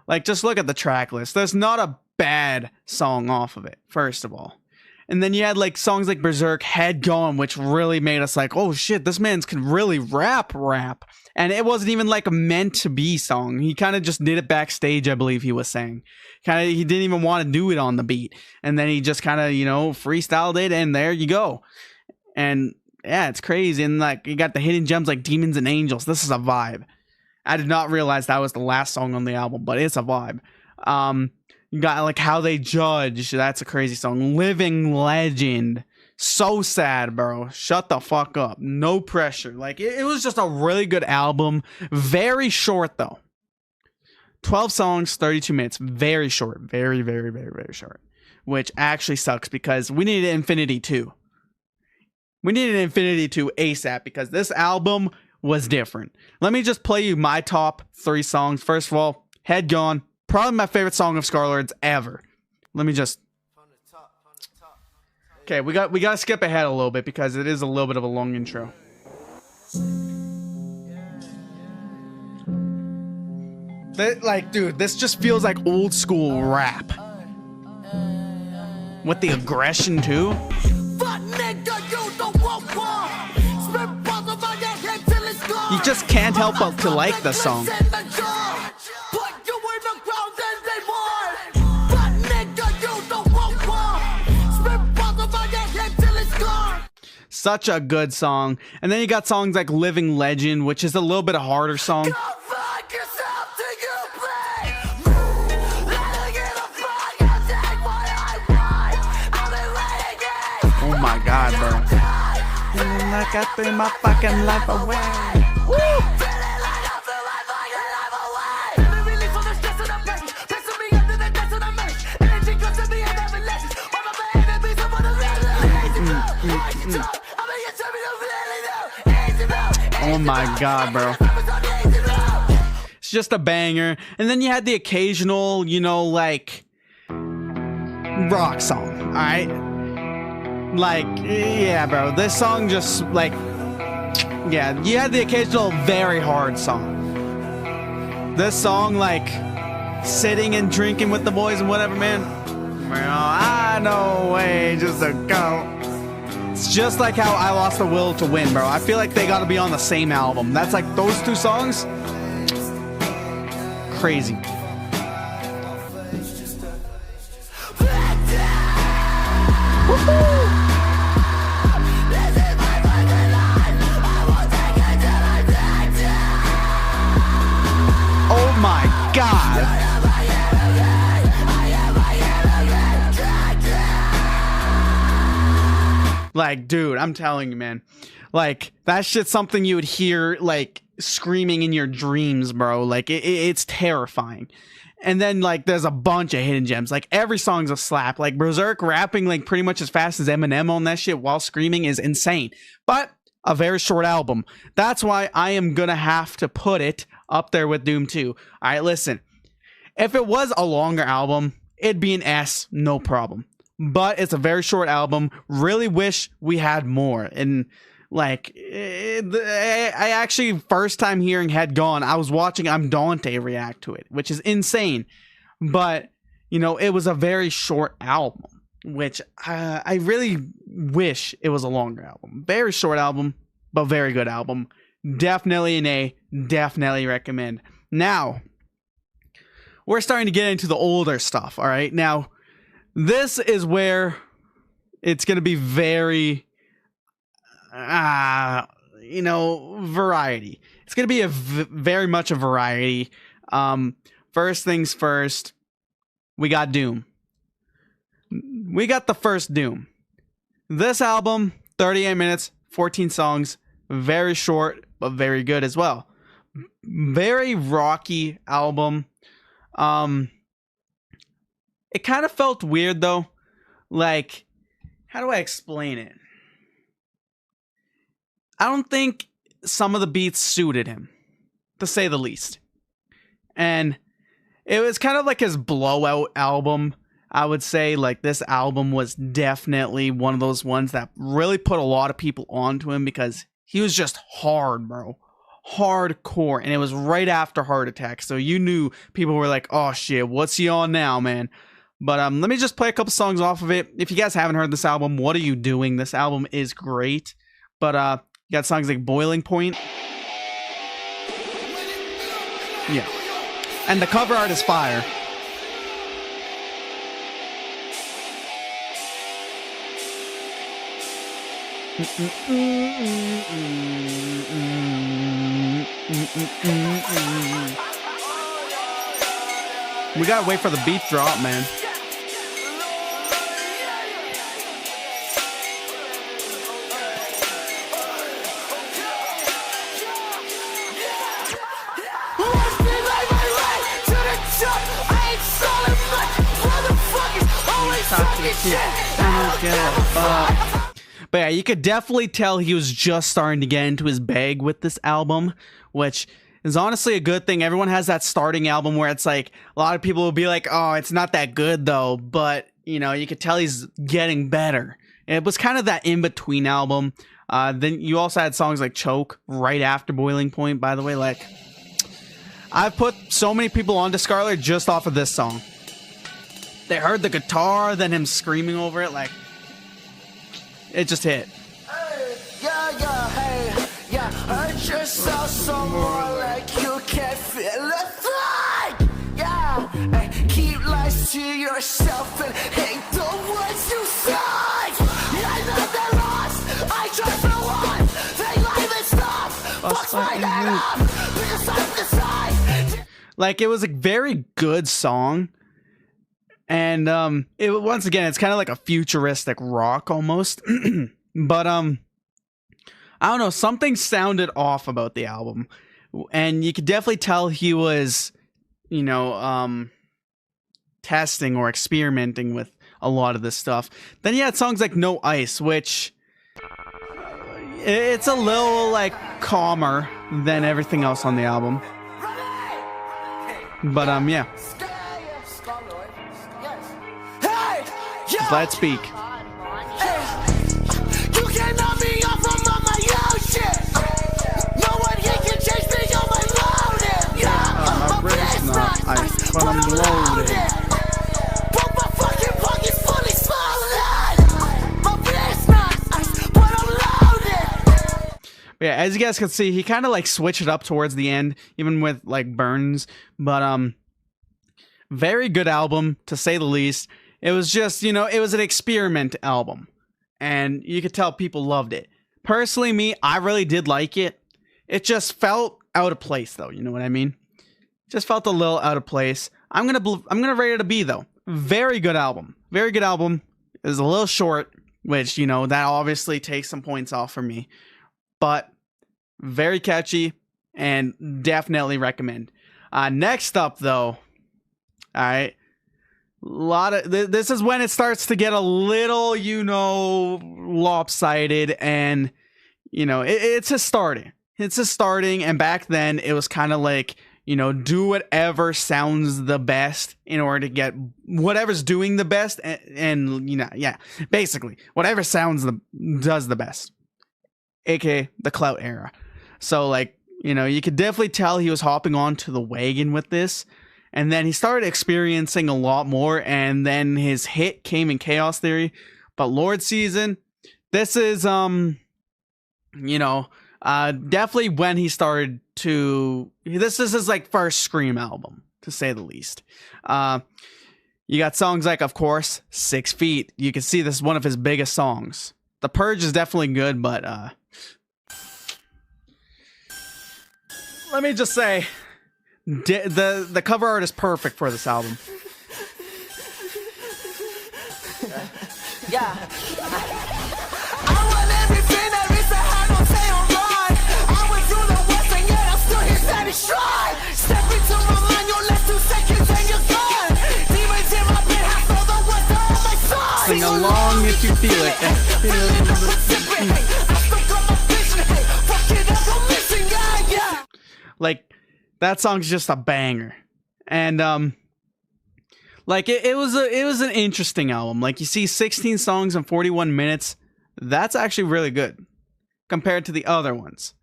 like, just look at the track list. There's not a bad song off of it, first of all. And then you had like songs like Berserk, Head Gone, which really made us like, oh shit, this man's can really rap. And it wasn't even like a meant to be song. He kind of just did it backstage, I believe he was saying. He didn't even want to do it on the beat. And then he just kind of, you know, freestyled it, and there you go. And yeah, it's crazy. And like, you got the hidden gems like Demons and Angels. This is a vibe. I did not realize that was the last song on the album, but it's a vibe. You got like How They Judge. That's a crazy song. Living Legend. So sad, bro. Shut the fuck up. No pressure. Like, it was just a really good album. Very short, though. 12 songs, 32 minutes. Very short. Very, very, very, very short. Which actually sucks because we needed Infinity 2. We needed Infinity 2 ASAP because this album was different. Let me just play you my top 3 songs. First of all, Head Gone. Probably my favorite song of SCARLXRD's ever. Let me just... Okay, we got to skip ahead a little bit because it is a little bit of a long intro. Like, dude, this just feels like old school rap. With the aggression, too. You just can't help but to like the song. Such a good song. And then you got songs like Living Legend, which is a little bit a harder song. like I threw my fucking life away. Oh my god, bro. It's just a banger. And then you had the occasional, you know, like rock song, alright? Like, yeah, bro. This song just, like, yeah, you had the occasional very hard song. This song, like, sitting and drinking with the boys and whatever, man. Well, I know way just to go. It's just like how I Lost the Will to Win, bro. I feel like they gotta be on the same album. That's like those two songs. Crazy. Oh my god. Like, dude, I'm telling you, man. Like, that shit's something you would hear, like, screaming in your dreams, bro. Like, it's terrifying. And then, like, there's a bunch of hidden gems. Like, every song's a slap. Like, Berserk rapping, like, pretty much as fast as Eminem on that shit while screaming is insane. But a very short album. That's why I am gonna have to put it up there with Doom 2. All right, listen. If it was a longer album, it'd be an S, no problem. But it's a very short album. Really wish we had more. And like, I actually, first time hearing Head Gone, I was watching I'm Dante react to it, which is insane. But, you know, it was a very short album, which I really wish it was a longer album. Very short album, but very good album. Definitely an A. Definitely recommend. Now, we're starting to get into the older stuff, all right? Now, this is where it's going to be very, you know, variety. It's going to be very much a variety. First things first, we got Doom. We got the first Doom. This album, 38 minutes, 14 songs, very short, but very good as well. Very rocky album. It kind of felt weird though. Like, how do I explain it? I don't think some of the beats suited him, to say the least. And it was kind of like his blowout album. I would say, like, this album was definitely one of those ones that really put a lot of people onto him because he was just hard, bro. Hardcore. And it was right after Heart Attack. So you knew people were like, oh shit, what's he on now, man? But let me just play a couple songs off of it. If you guys haven't heard this album, what are you doing? This album is great. But you got songs like Boiling Point. Yeah. And the cover art is fire. We gotta wait for the beat drop, man. But yeah, you could definitely tell he was just starting to get into his bag with this album, which is honestly a good thing. Everyone has that starting album where it's like, a lot of people will be like, oh, it's not that good though, but you know, you could tell he's getting better. It was kind of that in-between album. Then you also had songs like Choke right after Boiling Point, by the way. Like, I've put so many people onto SCARLXRD just off of this song. They heard the guitar, then him screaming over it, like, it just hit. Hey, yeah, hey, yeah, I just saw someone like you can't feel a thing. Yeah, hey, keep lies to yourself and hate the ones you say. I know they're lost, I try for one. They live and stop, fuck my head up, because I'm the side. Like, it was a very good song. And it once again, it's kind of like a futuristic rock almost. But I don't know, something sounded off about the album, and you could definitely tell he was, you know, testing or experimenting with a lot of this stuff. Then you had songs like No Ice, which it's a little like calmer than everything else on the album. But yeah. Let's speak. You can knock me off from all my own shit. No one here can change me on my loaded. Yeah, My brain's not ice, but I'm loaded. But my fucking pocket's fully swollen. My brain's not ice, but I'm loaded. But yeah, as you guys can see, he kind of like switched it up towards the end, even with like burns. But very good album to say the least. It was just, you know, it was an experiment album, and you could tell people loved it. Personally, me, I really did like it. It just felt out of place, though. You know what I mean? Just felt a little out of place. I'm gonna rate it a B, though. Very good album. Very good album. It was a little short, which, you know, that obviously takes some points off for me, but very catchy and definitely recommend. Next up, though, all right. This is when it starts to get a little, you know, lopsided, and you know, it's just starting. It's just starting, and back then it was kind of like, you know, do whatever sounds the best in order to get whatever's doing the best, and you know, yeah, basically whatever does the best, aka the clout era. So like, you know, you could definitely tell he was hopping onto the wagon with this. And then he started experiencing a lot more, and then his hit came in Chaos Theory. But Lord Season, this is, you know, definitely when he started to, this is his, like, first Scream album, to say the least. You got songs like, of course, 6 Feet. You can see this is one of his biggest songs. The Purge is definitely good, but, let me just say, the cover art is perfect for this album. Yeah. I want everything that is a hand on say on right. I went through the worst and yet I'm still here satisfied. Step into my mind, your last 2 seconds and you're gone. Demons in my bed, have all the worst on my side. Sing along if you feel it. I still got my vision, hey. Fuck it up, I'm missing, yeah. Like, that song's just a banger. And like it was an interesting album. Like, you see 16 songs in 41 minutes. That's actually really good compared to the other ones.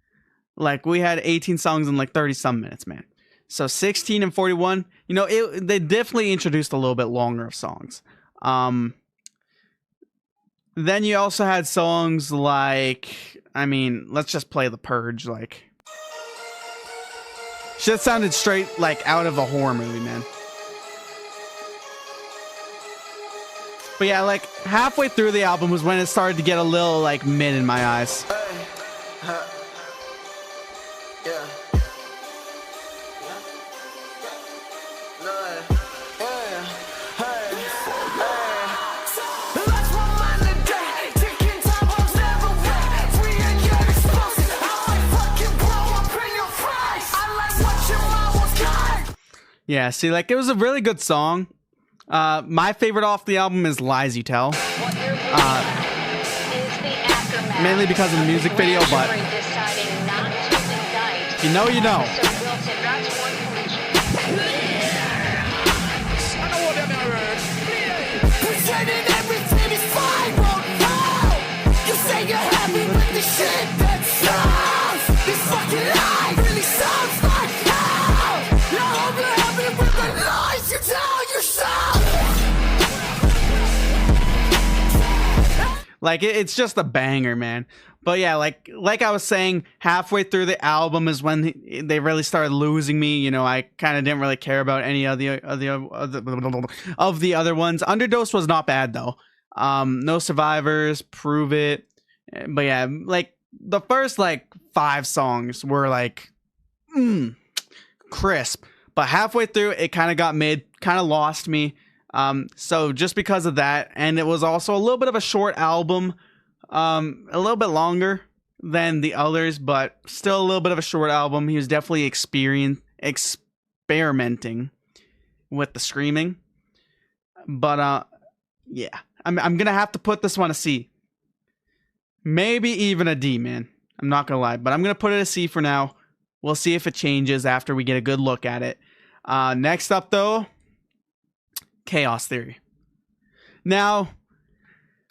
Like, we had 18 songs in like 30 some minutes, man. So 16 and 41, you know, they definitely introduced a little bit longer of songs. Then you also had songs like, I mean, let's just play The Purge, like, shit sounded straight like out of a horror movie, man. But yeah, like halfway through the album was when it started to get a little like mid in my eyes. Yeah, see, like, it was a really good song. My favorite off the album is Lies You Tell. Mainly because of the music video, but you know, you know. Like, it's just a banger, man. But yeah, like I was saying, halfway through the album is when they really started losing me. You know, I kind of didn't really care about any of the other ones. Underdose was not bad though. No Survivors, Prove It. But yeah, like the first like 5 songs were like crisp. But halfway through, it kind of got mid, kind of lost me. So just because of that, and it was also a little bit of a short album, a little bit longer, than the others, but still a little bit of a short album. He was definitely experimenting with the screaming. But yeah, I'm gonna have to put this one a C. Maybe even a D, man. I'm not gonna lie, but I'm gonna put it a C for now. We'll see if it changes after we get a good look at it. Next up, though, Chaos Theory. Now,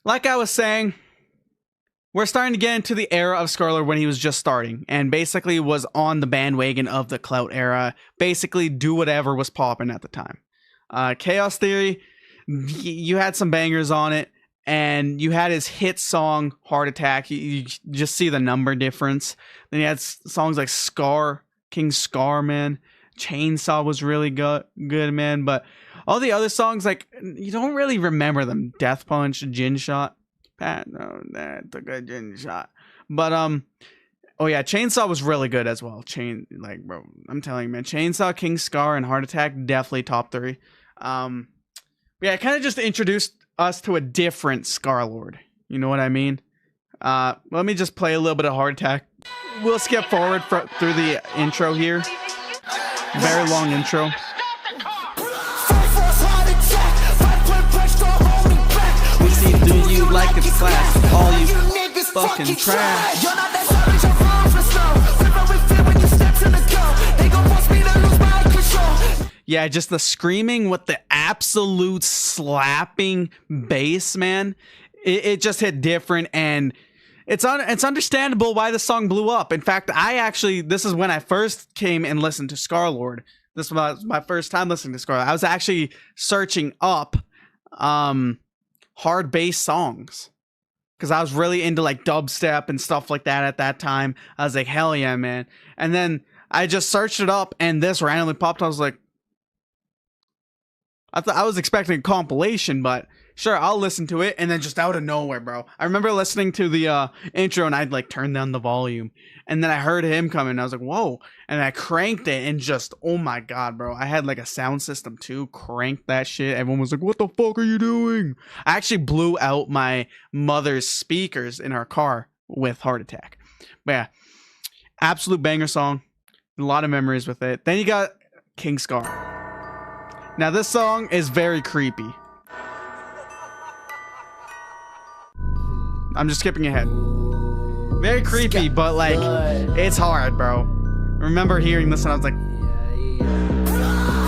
like I was saying, we're starting to get into the era of SCARLXRD when he was just starting and basically was on the bandwagon of the clout era. Basically, do whatever was popping at the time. Chaos Theory, you had some bangers on it, and you had his hit song, Heart Attack. You just see the number difference. Then you had songs like King Scar, man. Chainsaw was really good, man. But all the other songs, like, you don't really remember them. Death Punch, Gin Shot. Pat, no, that took a gin shot. But oh yeah, Chainsaw was really good as well. Bro, I'm telling you, man, Chainsaw, King Scar, and Heart Attack definitely top 3. Yeah, it kind of just introduced us to a different SCARLXRD. You know what I mean? Let me just play a little bit of Heart Attack. We'll skip forward through the intro here. Very long intro. We see through you like it's glass. All you fucking trash. Yeah, just the screaming with the absolute slapping bass, man. It just hit different, and it's understandable why the song blew up. In fact, this is when I first came and listened to SCARLXRD. This was my first time listening to SCARLXRD. I was actually searching up hard bass songs because I was really into like dubstep and stuff like that at that time. I was like, hell yeah, man. And then I just searched it up, and this randomly popped. I was like, I was expecting a compilation, but sure, I'll listen to it. And then just out of nowhere, bro, I remember listening to the intro, and I'd like turn down the volume, and then I heard him coming, and I was like, whoa. And I cranked it, and just, oh my god, bro, I had like a sound system too. Cranked that shit. Everyone was like, what the fuck are you doing? I actually blew out my mother's speakers in our car with Heart Attack. But yeah, absolute banger song. A lot of memories with it. Then you got King Scar. Now this song is very creepy. I'm just skipping ahead. Very creepy, but like, it's hard, bro. Remember hearing this and I was like,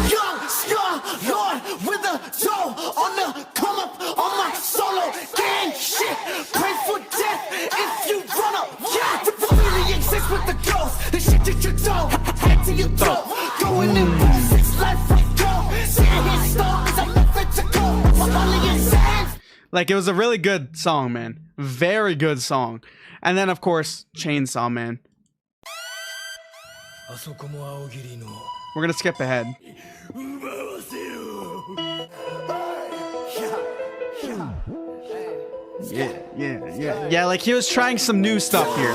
Young SCARLXRD with a toe on the come up on my solo gang shit. Pray for death if you run up. Yeah, really exist with the ghost. The shit that you don't head to your throat. Going in 6 life like go. Seeing his stories, I'm nothing to go. I'm only in sands. Like, it was a really good song, man. Very good song. And then, of course, Chainsaw Man. We're gonna skip ahead. Yeah, like he was trying some new stuff here.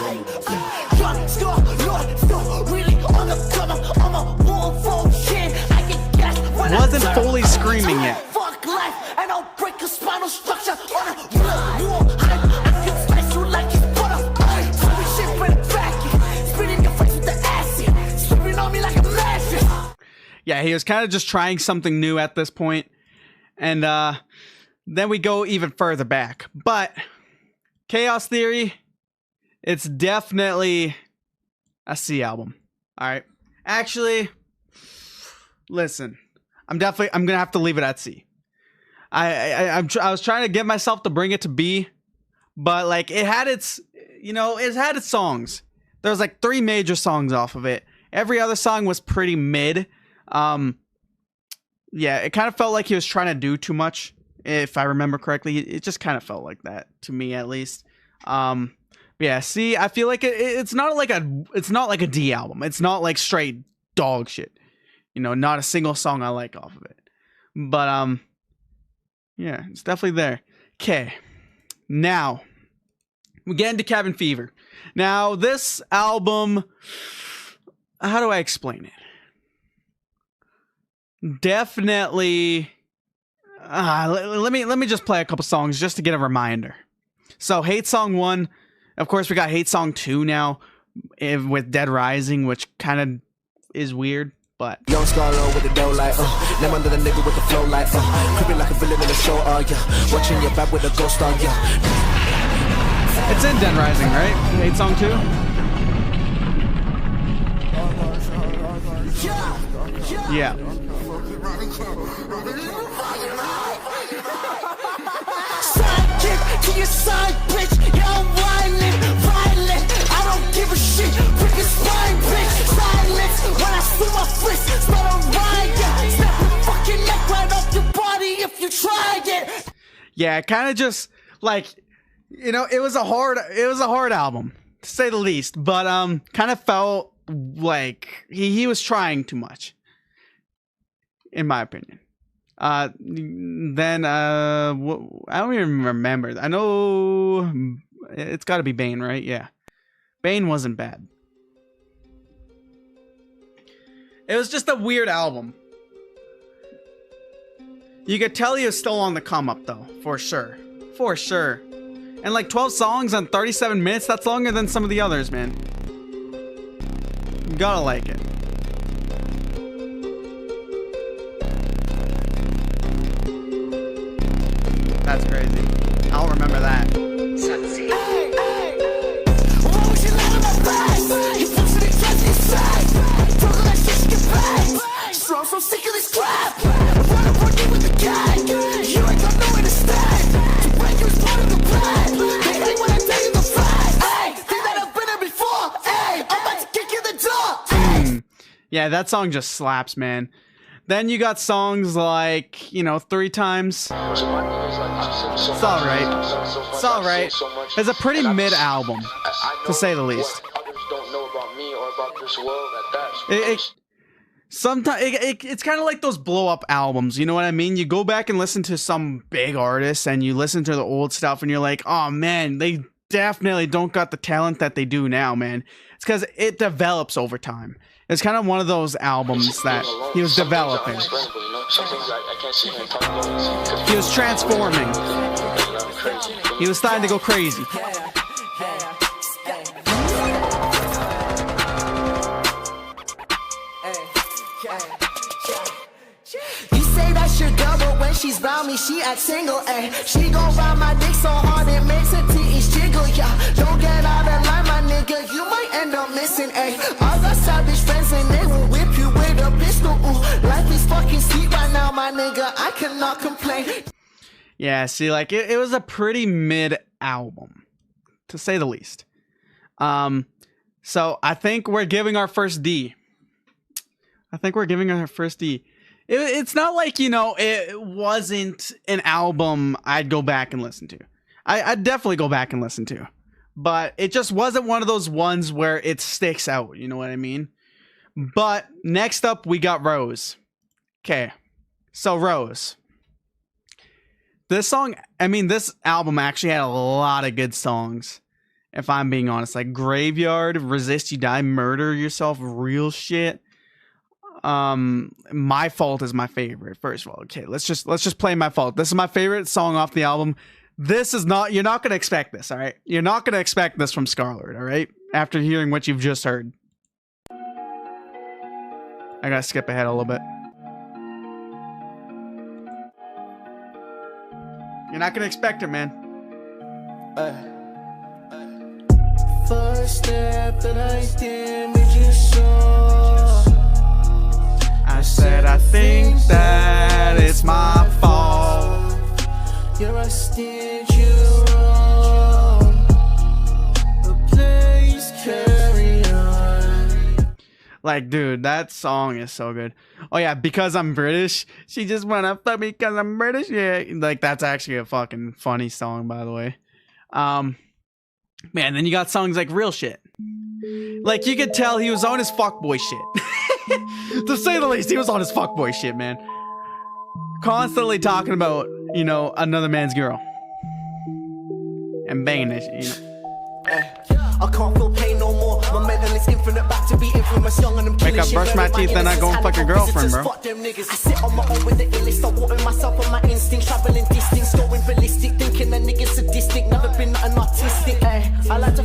Wasn't fully screaming yet. Fuck life, and I'll break a spinal structure on a real war. I can slice you like it's butter. Shit, bring it back. Spit in your face with the acid. Slipping on me like a mattress. Yeah, he was kind of just trying something new at this point. And then we go even further back. But Chaos Theory, it's definitely a C album. All right. Actually, listen, I'm gonna have to leave it at C. I was trying to get myself to bring it to B, but like it had its songs. There was like 3 major songs off of it. Every other song was pretty mid. Yeah, it kind of felt like he was trying to do too much. If I remember correctly, it just kind of felt like that to me, at least. Yeah, see, I feel like it's not like a D album. It's not like straight dog shit. You know, not a single song I like off of it. But yeah, it's definitely there. Okay, now we get into Cabin Fever. Now this album, how do I explain it? Definitely. Let me just play a couple songs just to get a reminder. So Hate Song 1, Of course, we got Hate Song 2 now with Dead Rising, which kind of is weird, but Young Scarlo with the dough like, name under the nigga with the flow like, creeping like a villain in the show, yeah. Watching your back with a ghost dog, yeah. it's in Dead Rising, right? Hate Song 2? Yeah. To your side, bitch, yeah, I'm violent. I don't give a shit, prick your spine, bitch. Silence when I see my fist, start a riot. Snap your fucking neck right off your body if you try it. Yeah, kind of just like, you know, it was a hard album to say the least, but kind of felt like he was trying too much, in my opinion. Then I don't even remember. I know it's got to be Bane, right? Yeah, Bane wasn't bad. It was just a weird album. You could tell he was still on the come up though, for sure, And like 12 songs on 37 minutes, that's longer than some of the others, man. You gotta like it. That's crazy. I'll remember that. So sick of this crap. Wanna run you with the gang. You ain't got nowhere to stand. To break you is part of the plan. They hate when I tell you the facts. Hey, think that I've been here before. Hey, I'm about to kick you in the door. Yeah, that song just slaps, man. Then you got songs like, you know, 3 Times. It's alright. It's alright. It's a pretty mid album, to say the least. Sometimes it's kind of like those blow up albums, you know what I mean? You go back and listen to some big artists and you listen to the old stuff and you're like, oh man, they definitely don't got the talent that they do now, man. It's because it develops over time. It's kind of one of those albums that he was developing. He was transforming. He was starting to go crazy. She's round me, she act single, ayy. She gon' ride my dick so hard it makes her titties jiggle, yeah. Don't get out of line, my nigga, you might end up missing, ayy. I got savage friends and they will whip you with a pistol, ooh. Life is fucking sweet right now, my nigga, I cannot complain. Yeah, see, like, it was a pretty mid album, to say the least. So I think we're giving our first D. It's not like, you know, it wasn't an album I'd go back and listen to. I'd definitely go back and listen to. But it just wasn't one of those ones where it sticks out, you know what I mean? But next up, we got Rose. Okay, so Rose. This album actually had a lot of good songs, if I'm being honest. Like Graveyard, Resist You Die, Murder Yourself, Real Shit. My Fault is my favorite. First of all, okay, let's just play My Fault. This is my favorite song off the album. This is not, you're not gonna expect this, all right? You're not gonna expect this from SCARLXRD, all right? After hearing what you've just heard. I gotta skip ahead a little bit. You're not gonna expect it, man. First step that I did made you sure. I said I think that it's my fault. You're a stitch you wrong. Please carry on. Like, dude, that song is so good. Oh yeah, Because I'm British. She just wanna fuck me because I'm British. Yeah, like that's actually a fucking funny song, by the way. Man, then you got songs like Real Shit. Like, you could tell he was on his fuckboy shit. To say the least, he was on his fuckboy shit, man. Constantly talking about, you know, another man's girl. And banging that shit, you know. I can't feel pain no more. My mental is infinite, back to be infamous, young and I'm killing shit. Wake up, brush my teeth, then I go and fuck your girlfriend, bro. Fuck them niggas. I sit on my own with the illest. I watering myself on my instincts, traveling distance, going ballistic, thinking the niggas sadistic. Never been nothing artistic. I like to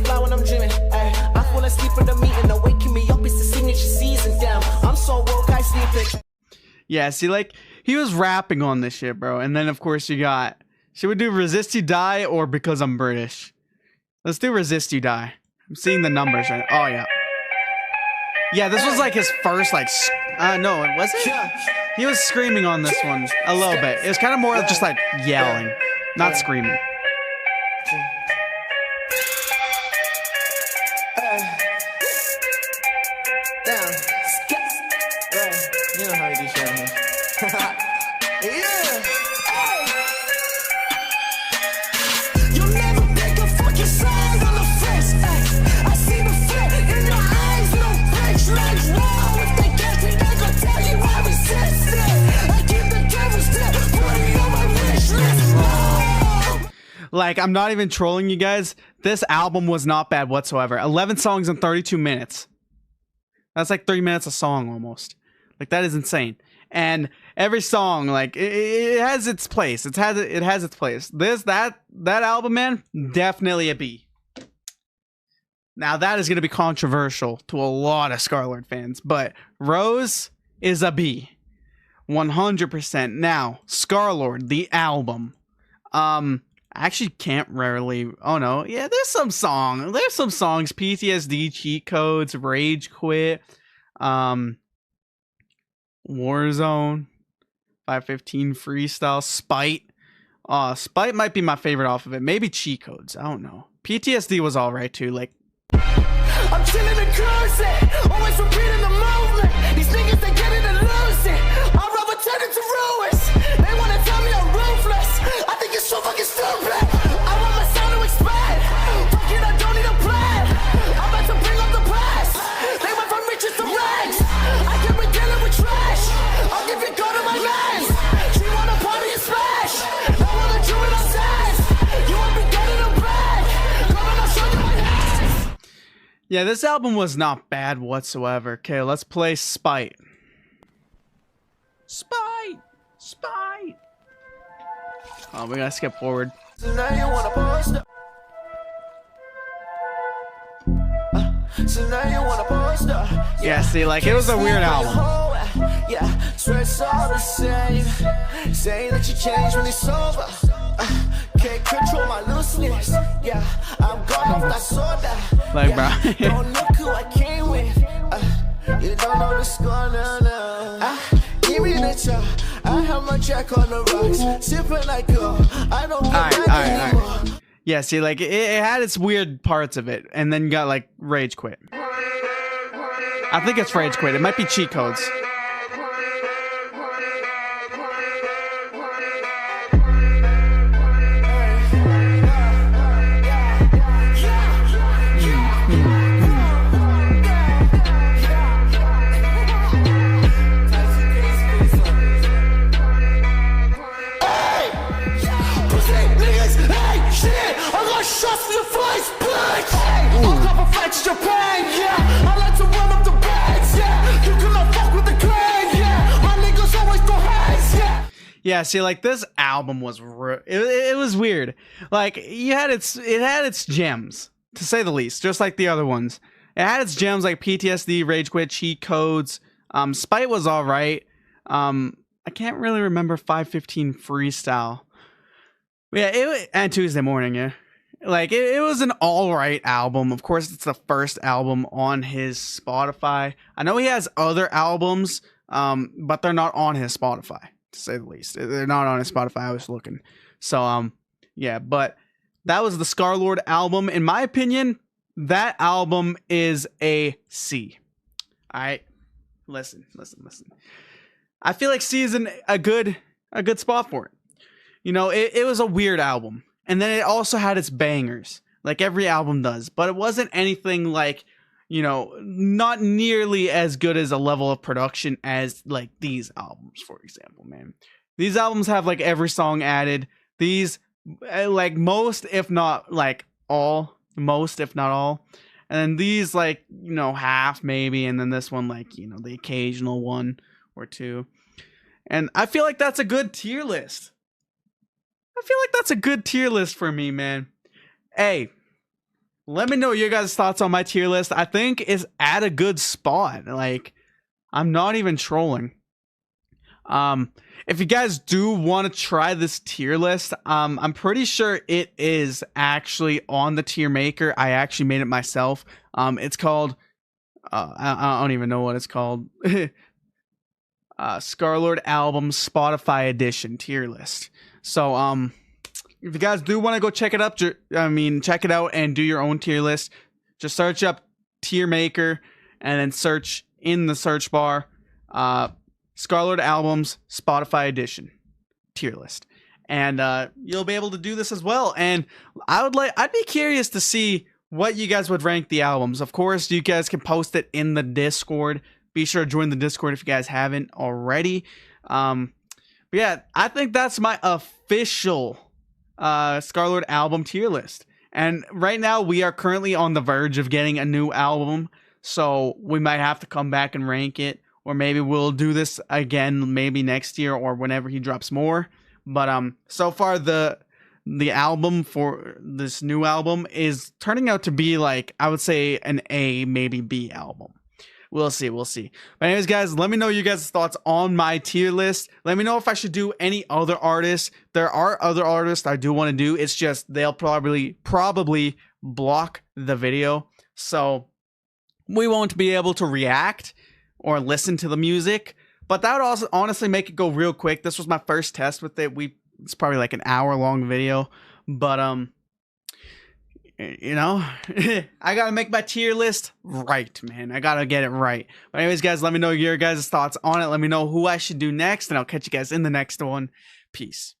Yeah, see, like, he was rapping on this shit, bro. And then, of course, you got... Should we do Resist You Die or Because I'm British? Let's do Resist You Die. I'm seeing the numbers right. Oh, yeah. Yeah, this was, like, his first, like... no, was it? He was screaming on this one a little bit. It was kind of more just, like, yelling. Not screaming. You know how we do shit here. Yeah. You'll never pick a fucking side on the fence. I see the flip in your eyes, no bitch legs. Wow, if they catch me, they gon' tell you I resist it. I keep the devil's tip, putting on my wish list. Wow. Like, I'm not even trolling you guys. This album was not bad whatsoever. 11 songs in 32 minutes. That's like 3 minutes a song almost. Like, that is insane. And every song, like, it has its place. It has its place. That album, man, definitely a B. Now, that is going to be controversial to a lot of SCARLXRD fans, but Rose is a B. 100%. Now, SCARLXRD, the album. I actually can't rarely... Oh, no. Yeah, there's some songs. PTSD, Cheat Codes, Rage Quit, Warzone, 515 Freestyle, Spite. Spite might be my favorite off of it. Maybe Cheat Codes. I don't know. PTSD was alright too. Like, I'm chilling and cruising, always repeating the movement. These niggas, they get it and lose it. I'd rather turn it to ruins. They wanna tell me I'm ruthless. I think it's so fucking stupid. I want my sound to expand. Fuck it, I don't need a plan. I'm about to bring up the past. They went from riches to rags. I can be dealing with trash. I'll give you go to my lands. She wanna party and smash. I wanna do it outside. You won't be getting a bag. Come on, I'll show you my hands. yeah, this album was not bad whatsoever. Okay, let's play Spite. Spite! Oh, we gotta skip forward. So now you wanna post up. So now you wanna post up. Yeah, see, like, it was a weird album. Yeah, swear it's all the same. Saying that you changed when it's over. Can't control my looseness. Yeah, I'm gone off that soda. Like, bro. Don't look who I came with. You don't know the score, no. Give me the top. I have my jack on the rocks. Sipping like I don't get Alright. Yeah, see, like, it had its weird parts of it, and then got, like, Rage Quit. I think it's Rage Quit. It might be Cheat Codes. Shots for your face, bitch! I'll cover flights to Japan, yeah! I like to run up the bags, yeah! You cannot fuck with the clan, yeah! My niggas always go hands, yeah! Yeah, see, like, this album was it was weird. Like, it had its gems, to say the least, just like the other ones. It had its gems like PTSD, Rage Quit, Cheat Codes. Spite was alright. I can't really remember 515 Freestyle. Yeah, and Tuesday Morning, yeah. Like, it was an alright album. Of course, it's the first album on his Spotify. I know he has other albums, but they're not on his Spotify, to say the least. They're not on his Spotify. I was looking. So, yeah, but that was the SCARLXRD album. In my opinion, that album is a C. Alright? Listen. I feel like C is a good spot for it. You know, it was a weird album. And then it also had its bangers, like every album does. But it wasn't anything like, you know, not nearly as good as a level of production as, like, these albums, for example, man. These albums have, like, every song added. These, like, most, if not all. And then these, like, you know, half maybe. And then this one, like, you know, the occasional one or two. And I feel like that's a good tier list. For me, man. Hey, let me know your guys' thoughts on my tier list. I think it's at a good spot. Like, I'm not even trolling. If you guys do want to try this tier list, I'm pretty sure it is actually on the tier maker. I actually made it myself. It's called, I don't even know what it's called. SCARLXRD album Spotify edition tier list. So, if you guys do want to go check it up, check it out and do your own tier list, just search up tier maker and then search in the search bar, SCARLXRD albums Spotify edition tier list, and you'll be able to do this as well. And I'd be curious to see what you guys would rank the albums. Of course, you guys can post it in the Discord. Be sure to join the Discord if you guys haven't already. But yeah, I think that's my official SCARLXRD album tier list. And right now we are currently on the verge of getting a new album, so we might have to come back and rank it, or maybe we'll do this again maybe next year or whenever he drops more. But so far the album for this new album is turning out to be like, I would say, an A, maybe B album. We'll see. But anyways, guys, let me know your guys' thoughts on my tier list. Let me know if I should do any other artists. There are other artists I do want to do. It's just they'll probably block the video, so we won't be able to react or listen to the music. But that would also honestly make it go real quick. This was my first test with it. It's probably like an hour-long video, but you know, I gotta make my tier list right, man. I gotta get it right. But anyways, guys, let me know your guys' thoughts on it. Let me know who I should do next, and I'll catch you guys in the next one. Peace.